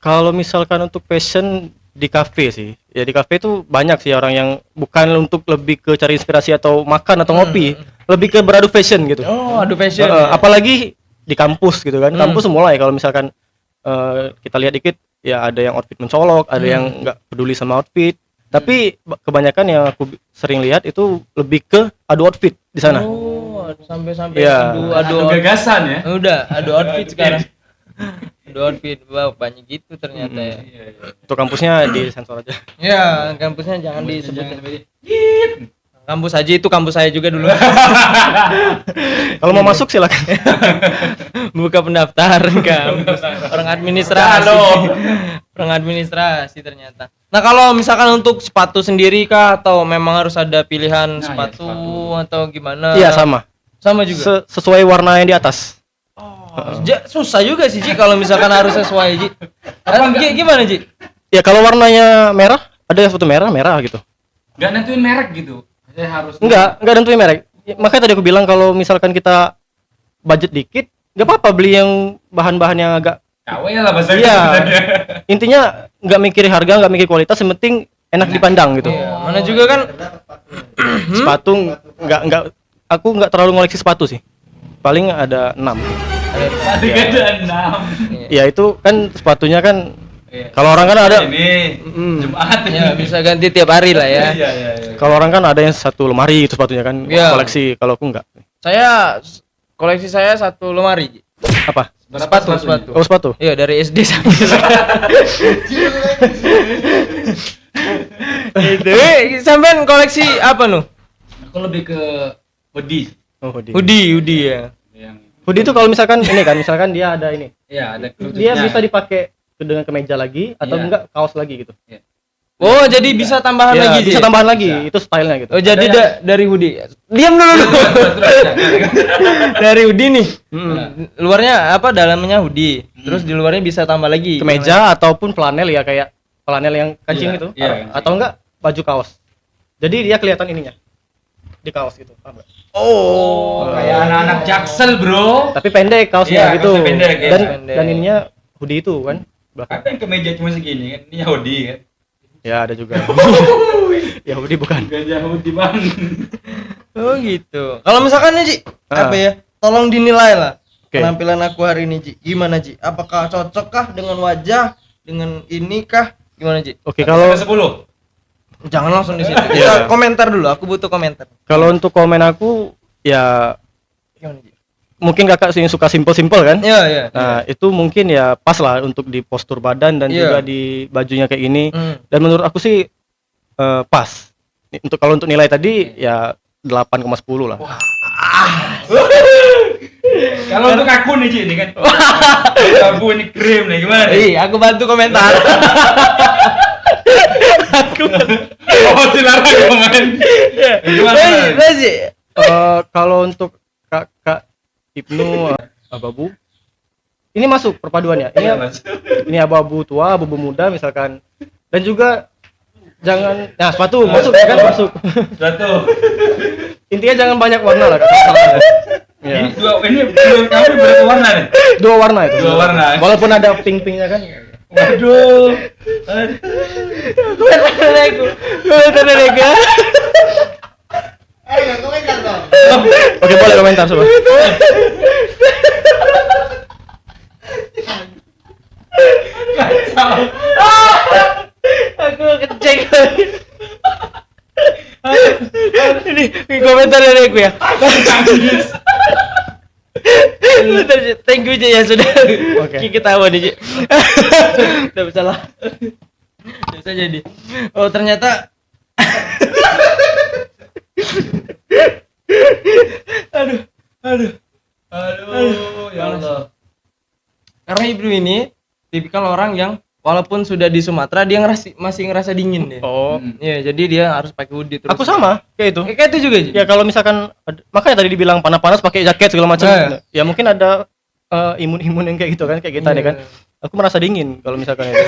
Kalau misalkan untuk fashion di kafe sih. Ya di kafe itu banyak sih orang yang bukan untuk lebih ke cari inspirasi atau makan atau ngopi, lebih ke beradu fashion gitu. Oh, adu fashion. Apalagi di kampus gitu kan. Kampus mulai kalau misalkan kita lihat dikit ya ada yang outfit mencolok, ada yang nggak peduli sama outfit. Tapi kebanyakan yang aku sering lihat itu lebih ke adu outfit di sana. Oh, sampai Iya. adu gagasan ya. Udah, adu outfit sekarang. Adu outfit, wow, banyak gitu ternyata ya. Untuk kampusnya di sensor aja. Ya, kampusnya jangan disebutin. Kampus Haji itu kampus saya juga dulu. Kalau mau masuk silakan. Buka pendaftaran kampus. Orang administrasi. Orang administrasi ternyata. Nah, kalau misalkan untuk sepatu sendiri kah atau memang harus ada pilihan Nah, sepatu, ya, sepatu. atau gimana? Iya sama. Sama juga. Sesuai warna yang di atas. Susah juga sih Ji kalau misalkan harus sesuai Ji. Gimana Ji? Ya kalau warnanya merah, ada yang sepatu merah gitu. Enggak nentuin merek gitu. Saya harus Enggak nentuin merek. Makanya tadi aku bilang kalau misalkan kita budget dikit, enggak apa-apa beli yang bahan-bahan yang agak KW lah bahasa Iya. Intinya enggak mikirin harga, enggak mikir kualitas, yang penting enak dipandang gitu. Iya, mana juga kan Sepatu enggak aku enggak terlalu ngoleksi sepatu sih. Paling ada 6. ada 6. Ya itu kan sepatunya kan Iya. kalau orang kan ada Ini Jumat ya bisa ganti tiap hari lah ya. Iya. kalau orang kan ada yang satu lemari itu sepatunya kan Iya. koleksi, kalau aku enggak. Koleksi saya satu lemari Ji. Apa? Sepatu. Oh, sepatu. Iya, dari SD sampai itu. Sampean koleksi apa nu? Aku lebih ke hoodie Oh, hoodie. Hoodie ya. yang Hoodie itu kalau misalkan ini kan, misalkan dia ada ini. ya ada Dia bisa dipakai dengan kemeja lagi atau Iya. enggak kaos lagi gitu. Oh, jadi bisa tambahan Ya, lagi Ji? bisa tambahan lagi, Bisa. itu stylenya gitu. Oh, jadi dari hoodie. Diam dulu. Dari hoodie nih. Luarnya apa? Dalamnya hoodie. Terus di luarnya bisa tambah lagi. Kemeja ataupun flanel ya, kayak flanel yang kancing Iya, itu. iya, Atau enggak baju kaos. Jadi dia kelihatan ininya. Di kaos gitu, paham nggak? Oh, kayak anak-anak jaksel bro. Tapi pendek kaosnya Iya, gitu. kaosnya pendek, ya. Dan ininya hoodie itu kan belakang. Apa yang kemeja cuma segini kan? Ini hoodie kan? Ya ada juga. Ya hoodie bukan. Gajah hoodie bang. Oh gitu. Kalau misalkan nih Ji, Ah. apa ya? Tolong dinilai lah. Oke. Penampilan aku hari ini Ji. Gimana Ji? Apakah cocok kah dengan wajah? Dengan ini kah? Gimana Ji? Oke, kalau 10. Jangan langsung di situ. Iya. Kita komentar dulu. Aku butuh komentar. untuk komen aku ya Gimana Ji? mungkin kakak sih suka simple-simple kan. Iya. Nah, itu mungkin ya pas lah untuk di postur badan dan Iya. juga di bajunya kayak ini. Hmm. Dan menurut aku sih pas. Kalau untuk nilai tadi ya 8,10 lah. Kalau untuk aku nih Ci, ini kan. Aku ini krim nih gimana nih? Aku bantu komentar. Oh silakan komen. Gimana? Ji. Kalau untuk kakak Ibnu abu-abu, ini masuk perpaduannya. Iya, Mas. Ini abu-abu tua, abu-abu muda misalkan. Dan juga jangan, nah sepatu masuk ya kan masuk. Satu. Intinya jangan banyak warna lah kata. Ya. Ini menurut kamu berapa warna nih? Dua warna itu. Dua warna. Walaupun ada pink-pinknya kan. Waduh. Oke, boleh komentar coba. Aku kecek. Ini komentar dari aku ya. Thank you Ji ya sudah. Oke. Kita tahu nih Ji. Tidak bisa lah. Bisa jadi. Oh ternyata. Aduh, ya Allah. karena Ibnu ini tipikal orang yang walaupun sudah di Sumatera dia masih ngerasa dingin deh. Oh, Iya, jadi dia harus pakai hoodie terus. aku sama kayak itu. Kayak itu juga Ji. Ya kalau misalkan makanya tadi dibilang panas-panas pakai jaket segala macam. Nah. Ya mungkin ada imun-imun yang kayak gitu kan, kayak kita nih kan. Aku merasa dingin kalau misalkan itu.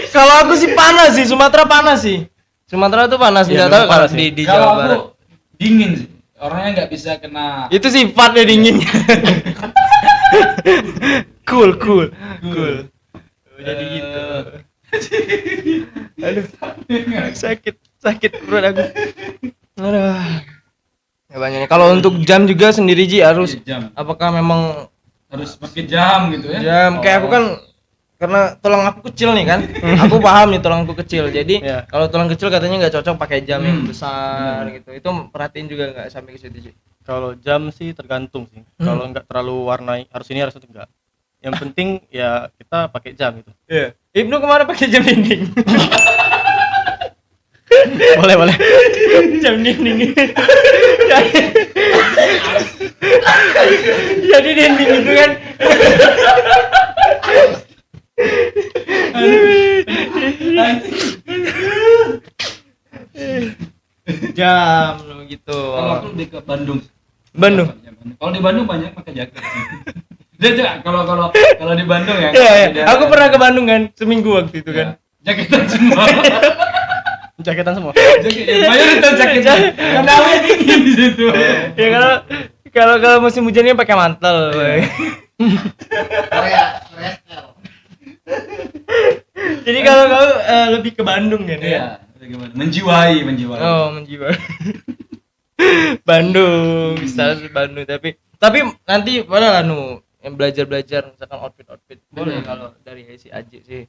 Kalau aku sih panas sih, Sumatera panas sih. Sumatera tuh panas, Iya, tidak tahu memang kalau panas sih. di Kalau Jawa aku Barat. dingin sih. Orangnya nggak bisa kena. Itu sifatnya dinginnya. cool. Jadi gitu. Aduh, sakit perut aku. Aduh. Ya banyaknya. Kalau untuk jam juga sendiri Ji harus Jam. apakah memang Harus pakai jam gitu ya. jam kayak aku kan karena tulang aku kecil nih kan. Aku paham nih tulangku kecil. Jadi Iya. kalau tulang kecil katanya nggak cocok pakai jam yang besar Bener. gitu. Itu perhatiin juga nggak sampai ke situ Ji. Kalau jam sih tergantung sih. Kalau nggak terlalu warnai harus ini harus itu enggak. Yang penting ya kita pakai jam gitu. Iya. Ibnu kemarin pakai jam dinding. boleh. Jam dinding. Jadi dinding itu kan. Jam gitu. Kalau aku lebih ke Bandung. Bandung. Kalau di Bandung banyak pakai jaket. Dia kalau di Bandung ya. Iya, di iya. daerah- Aku pernah ke Bandung kan, seminggu waktu itu kan. Ya, jaketan semua. Jaketan semua. Mayoritas jaketan. Karena awalnya dingin di situ. Ya kalau musim hujannya pakai mantel. woy. Jadi kalau kau lebih ke Bandung kan ya? Iya, bagaimana? Menjiwai. Oh, menjiwa. Bandung, bisa sih Bandung tapi nanti pada anu yang belajar misalkan outfit boleh kalau dari si Aji sih.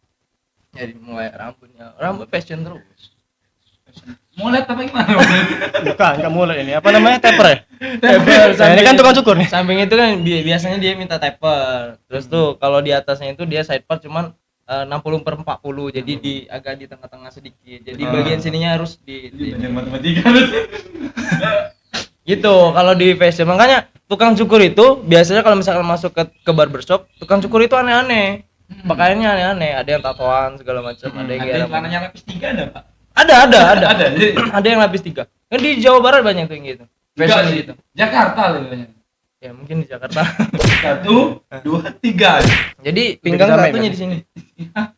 Jadi mulai rambut fashion terus. Mulai apa gimana? Bukan, enggak mulai ini. Apa namanya? Taper ya? Taper. Nah, ini kan tukang cukur nih. Samping itu kan biasanya dia minta taper. Terus tuh kalau di atasnya itu dia side part cuman 60/40. Jadi agak di tengah-tengah sedikit. Jadi bagian sininya harus di Banyak matematika. gitu kalau di fashion. Makanya tukang cukur itu biasanya kalau misalkan masuk ke barbershop, tukang cukur itu aneh-aneh. Pakaiannya aneh-aneh, ada yang tatoan segala macam, ada yang Ada yang warnanya lapis 3 ada, Pak? ada. Ada. Jadi Ada yang lapis 3. Kan di Jawa Barat banyak tuh yang gitu. Fashion enggak, gitu. Jakarta lebih. Ya mungkin di Jakarta. 1 2 3. Jadi pinggang Lebih satunya damai, di sini.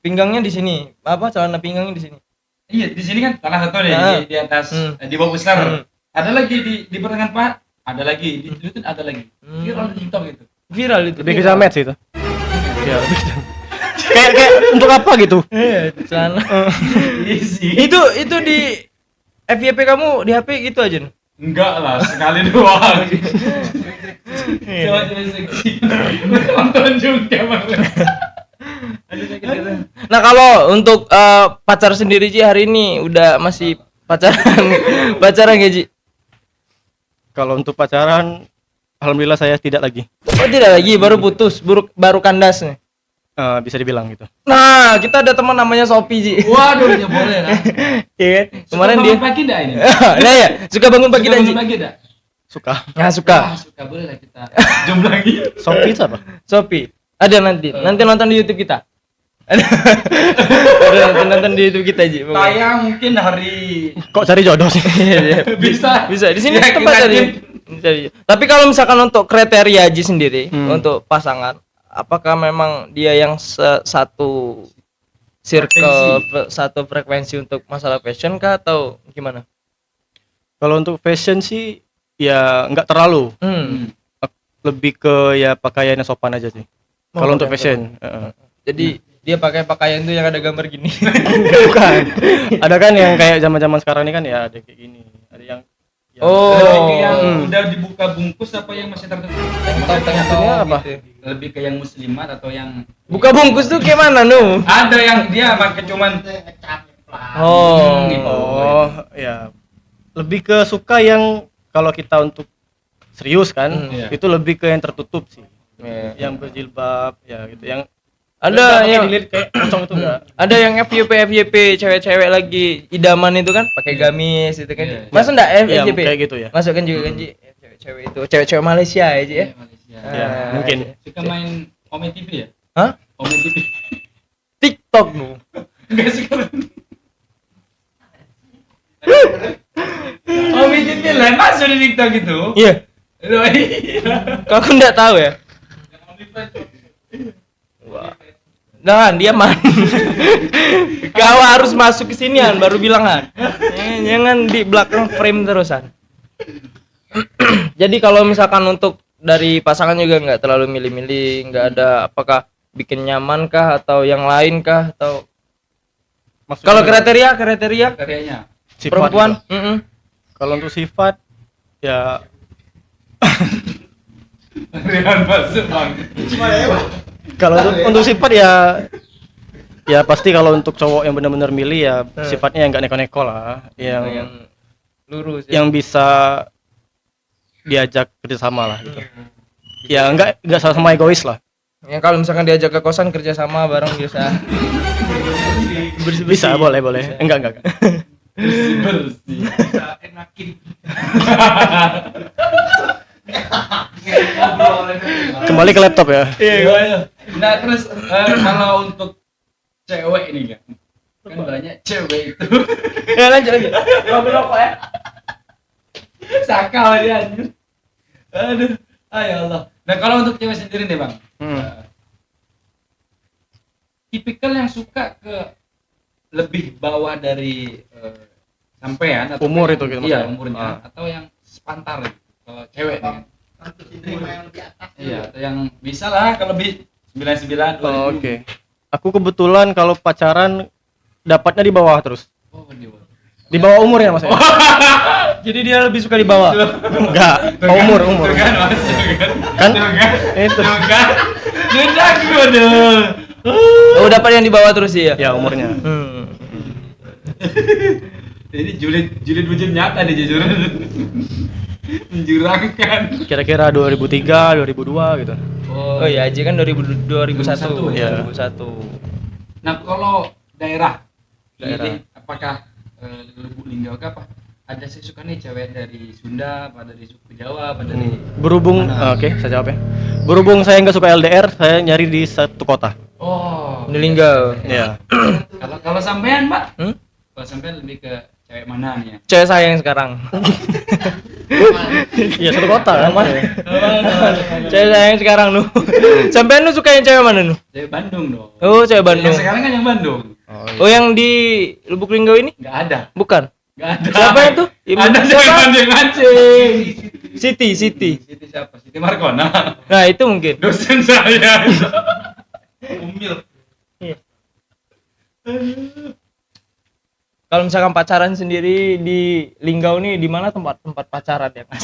Pinggangnya di sini. Apa celana pinggangnya di sini. Iya, di sini kan salah satu nih Nah. di atas Hmm. di bawah besar. Hmm. Ada lagi di pertengahan paha, ada lagi di lutut, ada lagi. Viral di TikTok itu. Viral itu. Lebih ke jamet sih itu. Iya, lebih ke jamet. kayak untuk apa gitu? Iya, celana. Iya sih. itu di FYP kamu di HP gitu aja. Nih? Enggak lah, sekali doang. Coba seksi. Nonton juga, Bang. Nah, kalau untuk pacar sendiri Ji hari ini udah masih pacaran gak Ji? Kalau untuk pacaran alhamdulillah saya tidak lagi. Oh, tidak lagi, baru putus, baru kandas nih. Bisa dibilang gitu. Nah, kita ada teman namanya Sopi Ji. Waduh, ya boleh lah. Iya. Kemarin Kemarin dia pagi dah ini. nah ya, suka bangun pagi Suka dan Ji. bangun pagi dah. Suka. Nah, suka. Suka boleh lah kita. Jom lagi. Sopi itu apa? Sopi. Ada nanti nonton di YouTube kita. Ada nonton di YouTube kita Ji. pokoknya. Tayang mungkin hari Kok cari jodoh sih? Iya. bisa. Bisa. Di sini Yakin, tempat yakin. tadi. Tapi kalau misalkan untuk kriteria Ji sendiri untuk pasangan, apakah memang dia yang satu circle satu frekuensi untuk masalah fashion kah atau gimana? Kalau untuk fashion sih ya nggak terlalu. Lebih ke ya pakaiannya sopan aja sih. Oh, Kalau untuk pakaian fashion. Jadi dia pakai pakaian tuh yang ada gambar gini. Bukan. Ada kan yang kayak zaman-zaman sekarang ini kan ya ada kayak gini. Ada yang Oh. Lebih ke yang udah dibuka bungkus apa yang masih tertutup? Maksudnya apa? Lebih ke yang muslimat atau yang Buka bungkus tuh kayak mana nu? ada yang dia pakai cuman Oh. gitu. Oh, ya. Lebih ke suka yang kalau kita untuk serius kan, Iya. itu lebih ke yang tertutup sih. Iya. Yang berjilbab, ya gitu. Yang Ada yang dilihat kayak pocong itu enggak. ada yang FYP cewek-cewek lagi idaman itu kan pakai gamis itu kan. Iya. Masa enggak Iya, FYP? kayak gitu ya. Masuk kan juga kan Ji? Cewek-cewek itu, cewek-cewek Malaysia ya Ji ya. Malaysia. Ya, mungkin. Suka main Ome TV ya? Hah? Ome TV. TikTok nu. Enggak sih kalau Ome TV lah masuk di TikTok itu. Iya. Loh, iya. Kau aku enggak tahu ya. Nah, dia man. Kau harus masuk ke sinian baru bilang Han. Jangan di belakang frame terusan. Jadi kalau misalkan untuk dari pasangan juga nggak terlalu milih-milih, nggak ada apakah bikin nyaman kah atau yang lain kah atau Maksudnya kalau kriteria Karyanya. sifat perempuan, gitu. Kalau untuk sifat ya Rian masuk bang. kalau untuk sifat ya pasti kalau untuk cowok yang benar-benar milih ya sifatnya yang enggak neko-neko lah, yang lurus ya. yang bisa diajak kerjasama lah gitu. Ya enggak sama egois lah. Yang kalau misalkan diajak ke kosan kerja sama bareng bisa. Bisa, boleh. Enggak. Bersih. Bisa enakin. Kembali ke laptop ya. Iya. Nah terus kalau untuk cewek ini kan banyak cewek itu. Ya lanjut. Ngobrol rokok ya. Sakau dia anjir. Aduh, ayo Allah. Nah kalau untuk cewek sendiri nih bang, tipikal yang suka ke lebih bawah dari sampean atau Umur yang- itu gitu iya maksudnya? umurnya atau yang sepantar gitu. Kalau cewek nih kan. Iya, atau yang bisa lah kalau lebih 99 2000. Oh, oke. Aku kebetulan kalau pacaran dapatnya di bawah terus. Oh, dia. Di bawah umurnya maksudnya. Jadi dia lebih suka di bawah. Enggak, umur. Tuh kan masuk kan. Kan? Tuh kan. Itu. Tuh kan. Nyedak gua dong. Oh, dapat yang di bawah terus sih ya? Ya umurnya. Ini julid wujud nyata nih jujur. Menjurangkan. Kira-kira 2003, 2002 gitu. Oh iya, Aji kan 2001. Iya. 2001. Nah, kalau daerah Daerah. ini apakah Lubuk Linggau kah apa? Ada sih suka nih cewek dari Sunda, apa dari suku Jawa, apa dari Berhubung mana? oke, saya jawab ya. Berhubung saya nggak suka LDR, saya nyari di satu kota. Oh. Di Linggau. Ya. Kalau sampean, Mbak? Hmm? Kalau sampean lebih ke cewek mana nih ya? Cewek saya yang sekarang. Iya, satu kota kan. Cewek saya yang sekarang nu. Sampean lu suka yang cewek mana nu? Cewek Bandung dong. Oh, cewek Bandung. Yang sekarang kan yang Bandung. Oh, yang di Lubuk Linggau ini? Nggak ada. Bukan. Nggak ada. Siapa itu? Ada cewek Siapa? Bandung mancing. Siti. Siti siapa? Siti Markona. Nah, itu mungkin. Dosen saya. Umil. Kalau misalkan pacaran sendiri di Linggau nih di mana tempat pacaran ya, Mas?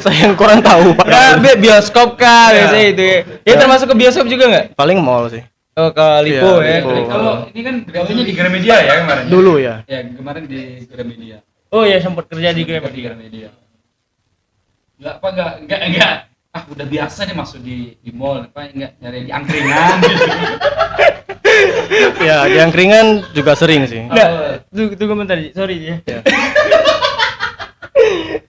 Saya yang kurang tahu, Pak. Ya, bioskop kah biasanya itu ya. Ya termasuk ke bioskop juga nggak? Paling mall sih. Oh, ke Lipo Iya, ya. Lipo. Kalau ini kan gaulnya di Gramedia ya kemarin. Dulu ya. Ya, kemarin di Gramedia. Oh iya, sempat kerja di Sempat di Gramedia. Gramedia. Enggak. Ah, udah biasa nih masuk di mall, apa enggak nyari di angkringan gitu. Ya, di angkringan juga sering sih. Nggak, tunggu bentar, Ji. Sorry ya. Ya.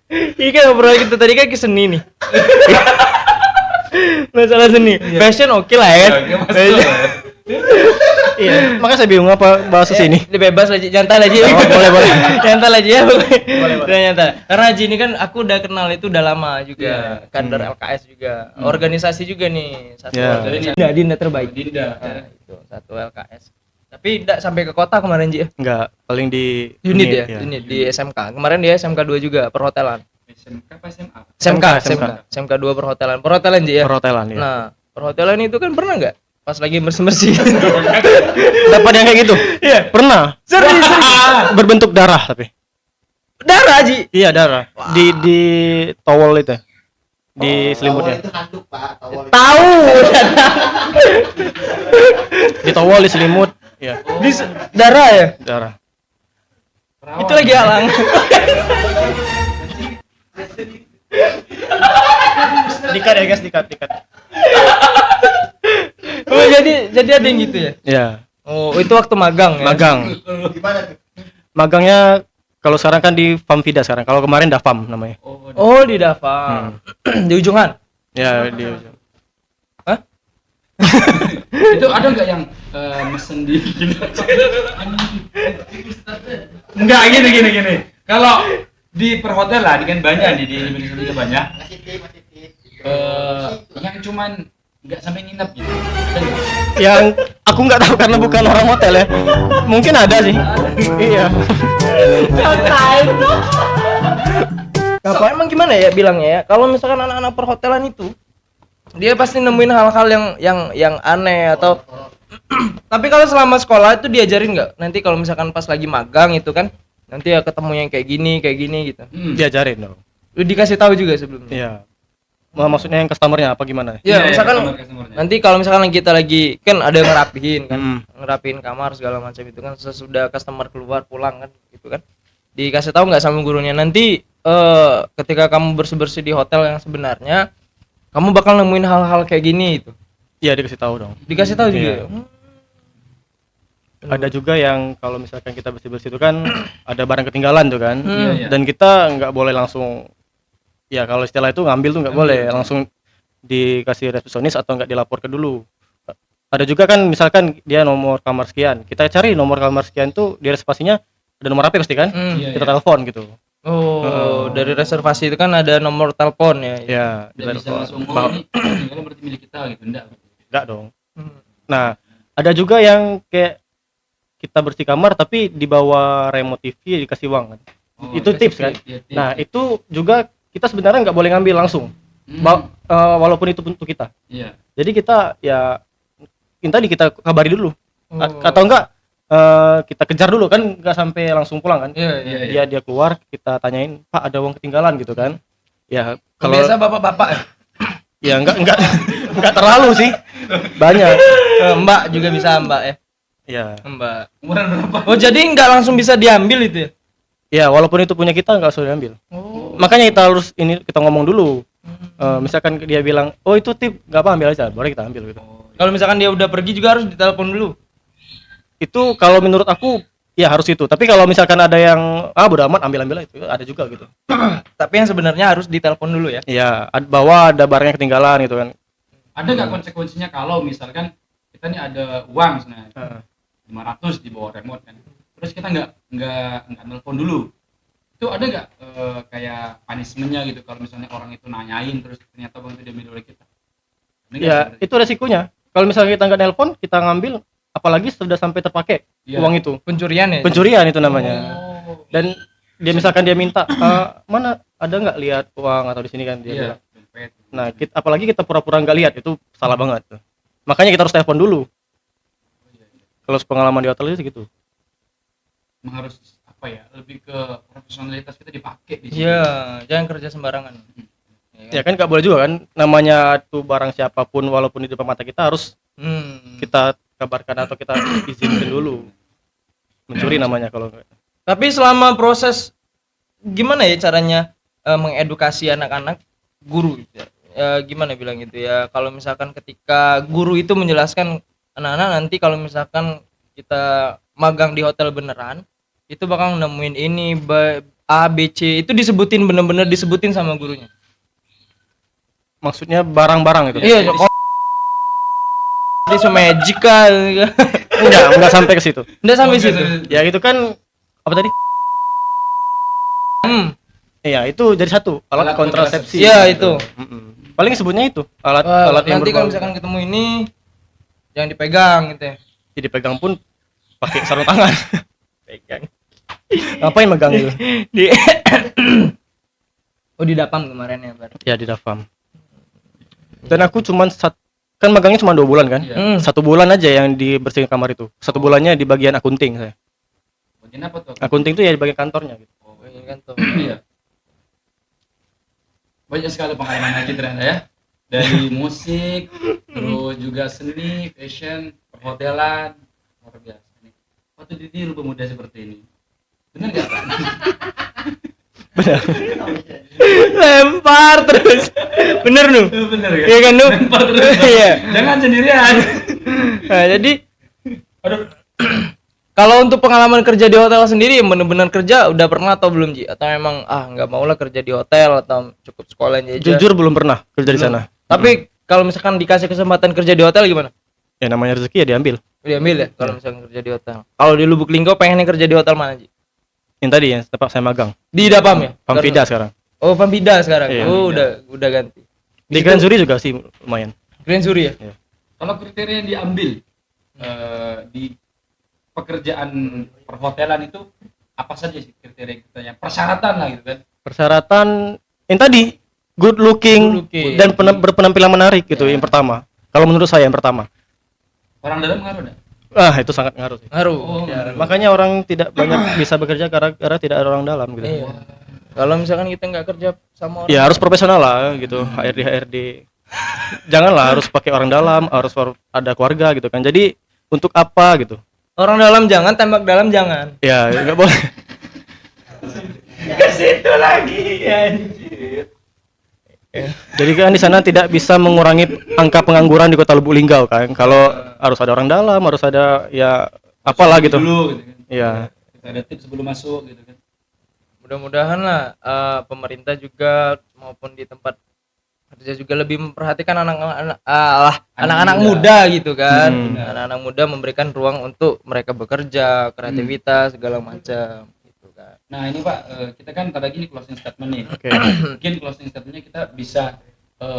Ini kan obrolan kita tadi kan ke seni nih. Masalah seni. Fashion oke lah ya. Oke, masuk. Iya, makanya saya bingung apa bahas sini. Bebas aja, nyantai aja. Oh, boleh. Nyantai aja ya. Boleh. Udah nyantai. Karena Haji ini kan aku udah kenal itu udah lama juga. Kader LKS juga. Organisasi juga nih. Satu Ya. organisasi. Dinda terbaik. Dinda. Nah, itu satu LKS. Tapi enggak sampai ke kota kemarin Ji. Enggak, paling di Unit ya, unit di SMK. Kemarin dia SMK 2 juga, perhotelan. SMK apa SMA? SMK 2 perhotelan. Perhotelan Ji ya. perhotelan ya. Nah, perhotelan itu kan pernah enggak? Pas lagi bersih-bersih. Dapat yang kayak gitu? Iya. Pernah. Serius. Berbentuk darah tapi. Darah Ji. Iya, darah. Di towel itu. Di selimutnya. Itu handuk, Pak. Towel. Tahu. Di towel, di selimut. Iya, Darah ya. darah. Perawan. Itu lagi halang. Dikat ya guys, dikat. Oh, jadi ada yang gitu ya? Iya, Oh, itu waktu magang ya. magang. Gimana tuh? Magangnya kalau sekarang kan di Famfida sekarang. Kalau kemarin Dafam namanya. Oh, di Dava. Di ujungan. Ya, di Itu ada nggak yang mesen di enggak gini. Kalau di perhotelan kan banyak nih di Indonesia juga banyak. Masih tip. Yang cuman nggak sampai nginep gitu. Ada nggak? yang aku nggak tahu karena bukan orang hotel ya. Mungkin ada sih. Iya. Apa emang gimana ya bilangnya ya? Kalau misalkan anak-anak perhotelan itu dia pasti nemuin hal-hal yang aneh atau tapi kalau selama sekolah itu diajarin nggak? Nanti kalau misalkan pas lagi magang itu kan nanti ya ketemu yang kayak gini gitu. Diajarin dong. Lu dikasih tahu juga sebelumnya. Iya. Maksudnya yang customernya apa gimana? Ya, Iya, misalkan customer-nya. nanti kalau misalkan kita lagi kan ada yang ngerapihin kan, Hmm. ngerapihin kamar segala macam itu kan sesudah customer keluar pulang kan gitu kan. Dikasih tahu nggak sama gurunya nanti ketika kamu bersih-bersih di hotel yang sebenarnya kamu bakal nemuin hal-hal kayak gini itu. Iya, dikasih tahu dong. Dikasih tahu juga. Iya. Ada juga yang kalau misalkan kita bersih-bersih itu kan ada barang ketinggalan tuh kan. Iya. Dan kita nggak boleh langsung, ya kalau istilah itu ngambil tuh nggak boleh langsung dikasih resepsionis atau nggak dilaporkan dulu. Ada juga kan misalkan dia nomor kamar sekian, kita cari nomor kamar sekian tuh di reservasinya ada nomor HP pasti kan. Iya, Kita iya. telepon gitu. Oh, dari reservasi itu kan ada nomor telepon ya. Ya, Tidak bisa langsung Bah- ini kalau berarti milik kita gitu enggak. enggak dong. Hmm. Nah, ada juga yang kayak kita bersih kamar tapi di bawah remote TV dikasih uang kan. Itu dikasih tips kan? tip, tips. Nah, itu juga kita sebenarnya nggak boleh ngambil langsung. Walaupun itu untuk kita. Iya. Jadi kita ya tadi kita kabari dulu. Oh. Atau enggak kita kejar dulu kan, nggak sampai langsung pulang kan. Iya. Dia keluar, kita tanyain, "Pak, ada uang ketinggalan?" gitu kan. Ya, Kalau kalau biasa bapak-bapak ya? ya enggak terlalu sih. Banyak. Mbak juga bisa Mbak ya. Ya. Mbak. Umuran berapa? Oh, jadi nggak langsung bisa diambil itu ya? Ya, walaupun itu punya kita nggak usah diambil. Oh. Makanya kita harus kita ngomong dulu. Misalkan dia bilang, "Oh, itu tip, nggak apa, ambil aja." Boleh kita ambil gitu. Kalau misalkan dia udah pergi juga harus ditelepon dulu. Itu kalau menurut aku ya harus itu. Tapi kalau misalkan ada yang bodo amat ambil itu ada juga gitu. Tapi yang sebenarnya harus ditelepon dulu ya. Iya, bahwa ada barangnya ketinggalan gitu kan. Ada nggak konsekuensinya kalau misalkan kita nih ada uang misalnya Heeh. 500 di bawah remote kan, terus kita nggak nelpon dulu, itu ada nggak kayak punishmentnya gitu kalau misalnya orang itu nanyain terus ternyata uang itu diambil oleh kita? Ada nggak Ya, sebenarnya? itu resikonya. Kalau misalnya kita nggak nelpon, kita ngambil, apalagi sudah sampai terpakai Iya. uang itu. Pencurian ya. Pencurian itu namanya. Oh. Dan dia misalkan dia minta, "Mana ada nggak lihat uang atau di sini kan?" dia Iya. bilang. Dompet. Nah, apalagi kita pura-pura nggak lihat, itu salah banget tuh. Makanya kita harus telepon dulu. Kalau pengalaman di hotel itu gitu. Emang harus apa ya? Lebih ke profesionalitas kita dipakai di sini. Iya, jangan kerja sembarangan. Ya kan nggak boleh juga kan, namanya tuh barang siapapun walaupun di depan mata kita harus kita kabarkan atau kita izinkan dulu. Mencuri namanya kalau nggak. Tapi selama proses gimana ya caranya mengedukasi anak-anak guru gitu ya? Gimana bilang gitu ya, kalau misalkan ketika guru itu menjelaskan anak-anak nanti kalau misalkan kita magang di hotel beneran itu bakal nemuin ini A B C itu disebutin bener-bener disebutin sama gurunya. Maksudnya barang-barang itu. Iya, di Magica Enggak sampai ke situ. udah sampai situ. Ya itu kan apa tadi? Iya, itu jadi satu alat Alat kontrasepsi. Iya, itu. Paling sebutnya itu alat yang Nanti kalau berbau. misalkan ketemu ini jangan dipegang gitu ya. Jadi pegang pun pakai sarung tangan. Pegang. Ngapain megang itu? Di Oh, di Dapam kemarin ya, Bar. Ya di Dafam. Dan aku kan magangnya cuma 2 bulan kan? Iya. 1 bulan aja yang dibersihin kamar itu. 1 bulannya di bagian akunting saya. Bagian apa tuh? Akunting itu ya di bagian kantornya gitu. Oh, menginginkan tuh. Iya. Banyak sekali pengalaman Haji ternyata ya. Dari musik, terus juga seni, fashion, perhotelan, luar biasa nih. Waktu ditiru pemuda seperti ini. Benar gak Pak? Lempar terus. Bener nu? Bener ya? Iya kan nu? Lempar terus. Iya. Jangan sendirian. Nah, jadi Aduh. kalau untuk pengalaman kerja di hotel sendiri bener-bener kerja udah pernah atau belum Ji? Atau emang nggak mau lah kerja di hotel atau cukup sekolah aja? Jujur belum pernah kerja di sana. Tapi kalau misalkan dikasih kesempatan kerja di hotel gimana? Ya namanya rezeki ya diambil. Diambil ya kalau misalkan kerja di hotel. Kalau di Lubuk Linggau pengennya kerja di hotel mana Ji? Yang tadi ya tempat saya magang. Di Dapam ya? Pamfida sekarang. Oh Pamfida sekarang. Iya. Oh udah ganti. Di Grand Suri juga sih lumayan. Grand Suri ya? Kalau kriteria yang diambil di pekerjaan perhotelan itu apa saja sih kriteria persyaratan lah gitu kan? Persyaratan yang tadi good looking, Good looking. dan berpenampilan menarik gitu yang pertama. Kalau menurut saya yang pertama. Orang dalam ngaruh dah? Itu sangat ngaruh sih. Ngaruh. Oh, Ya, makanya orang tidak banyak bisa bekerja karena tidak ada orang dalam gitu. Iya. Kalau misalkan kita nggak kerja sama orang, Ya harus profesional lah gitu, HRD. Janganlah harus pakai orang dalam, harus ada keluarga gitu kan. Jadi untuk apa gitu? orang dalam jangan, tembak dalam jangan. Ya nggak boleh. Ke situ lagi anjir. Jadi kan di sana tidak bisa mengurangi angka pengangguran di Kota Lubuk Linggau kan. Kalau harus ada orang dalam, harus ada ya apalah gitu. Dulu gitu kan. Iya. Kita ada tips sebelum masuk gitu kan. Mudah-mudahan lah pemerintah juga maupun di tempat kerja juga lebih memperhatikan anak-anak muda gitu kan. Anak-anak muda memberikan ruang untuk mereka bekerja, kreativitas segala macam gitu kan. Nah ini Pak, kita kan tadi ini closing statement nih. Oke. Mungkin closing statementnya kita bisa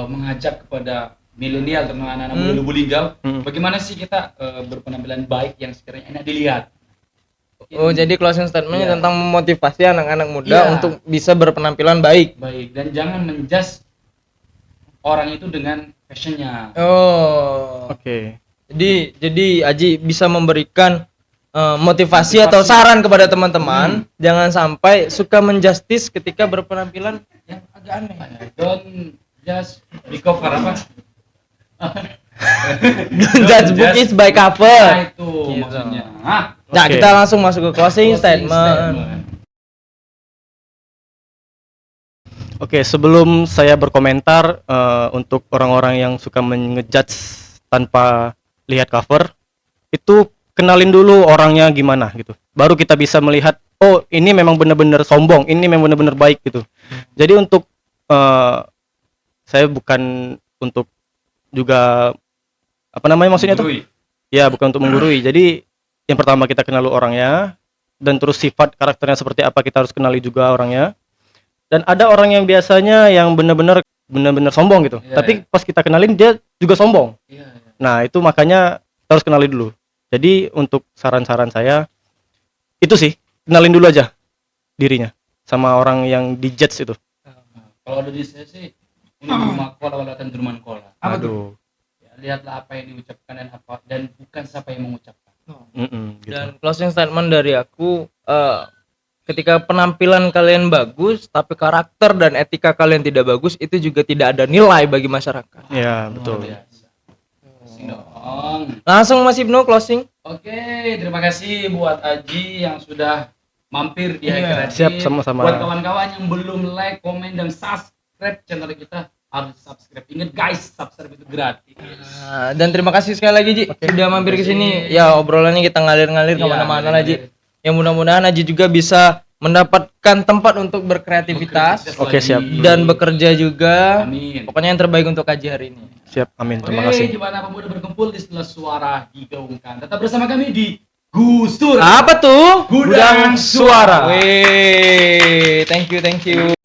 mengajak kepada milenial terutama anak-anak muda Lubuk Linggau, bagaimana sih kita berpenampilan baik yang sekiranya enak dilihat. Oh, jadi closing statementnya Iya. tentang memotivasi anak-anak muda Iya. untuk bisa berpenampilan baik. Baik, dan jangan menjudge orang itu dengan fashionnya. Oh. Oke. Jadi Aji bisa memberikan motivasi atau saran kepada teman-teman jangan sampai suka menjustis ketika berpenampilan yang agak aneh. Don't just be cover apa? Don't judge book is by cover. Nah, itu Gitu. maksudnya. Nah, Oke. kita langsung masuk ke closing statement. Oke, sebelum saya berkomentar untuk orang-orang yang suka ngejudge tanpa lihat cover, itu kenalin dulu orangnya gimana gitu. Baru kita bisa melihat, oh ini memang benar-benar sombong, ini memang benar-benar baik gitu. Jadi untuk saya bukan untuk juga apa namanya maksudnya tuh? Menggurui. Ya, bukan untuk menggurui. Jadi yang pertama kita kenal dulu orangnya, dan terus sifat karakternya seperti apa kita harus kenali juga orangnya. Dan ada orang yang biasanya yang benar-benar sombong gitu. Iya, Tapi pas kita kenalin dia juga sombong. Iya, iya. Nah, itu makanya kita harus kenali dulu. Jadi untuk saran-saran saya itu sih, kenalin dulu aja dirinya sama orang yang di-judge itu. Kalau ada di saya sih, ini rumah kola walatan Jerman kola. Aduh. Ya, lihatlah apa yang diucapkan dan bukan siapa yang mengucapkan. Gitu. Dan closing statement dari aku ketika penampilan kalian bagus tapi karakter dan etika kalian tidak bagus, itu juga tidak ada nilai bagi masyarakat. Ya, betul. Luar biasa. Closing dong. Langsung Mas Ibnu closing. Oke, terima kasih buat Aji yang sudah mampir di Iya, Kreatif. siap, sama-sama. Buat kawan-kawan yang belum like, komen, dan subscribe channel kita, harus subscribe. Ingat guys, subscribe itu gratis. Nah, dan terima kasih sekali lagi Ji sudah mampir ke sini. Ya obrolannya kita ngalir-ngalir Iya, kemana-mana lah Ji. ngalir. Yang mudah-mudahan Aji juga bisa mendapatkan tempat untuk berkreativitas Oke, siap. dan bekerja juga. Amin. Pokoknya yang terbaik untuk Aji hari ini. Siap, amin. Terima Oke, kasih. gimana pemuda berkumpul di sebelah suara digaungkan. Tetap bersama kami di Gustur. Apa tuh? Gudang Suara. Wih, thank you.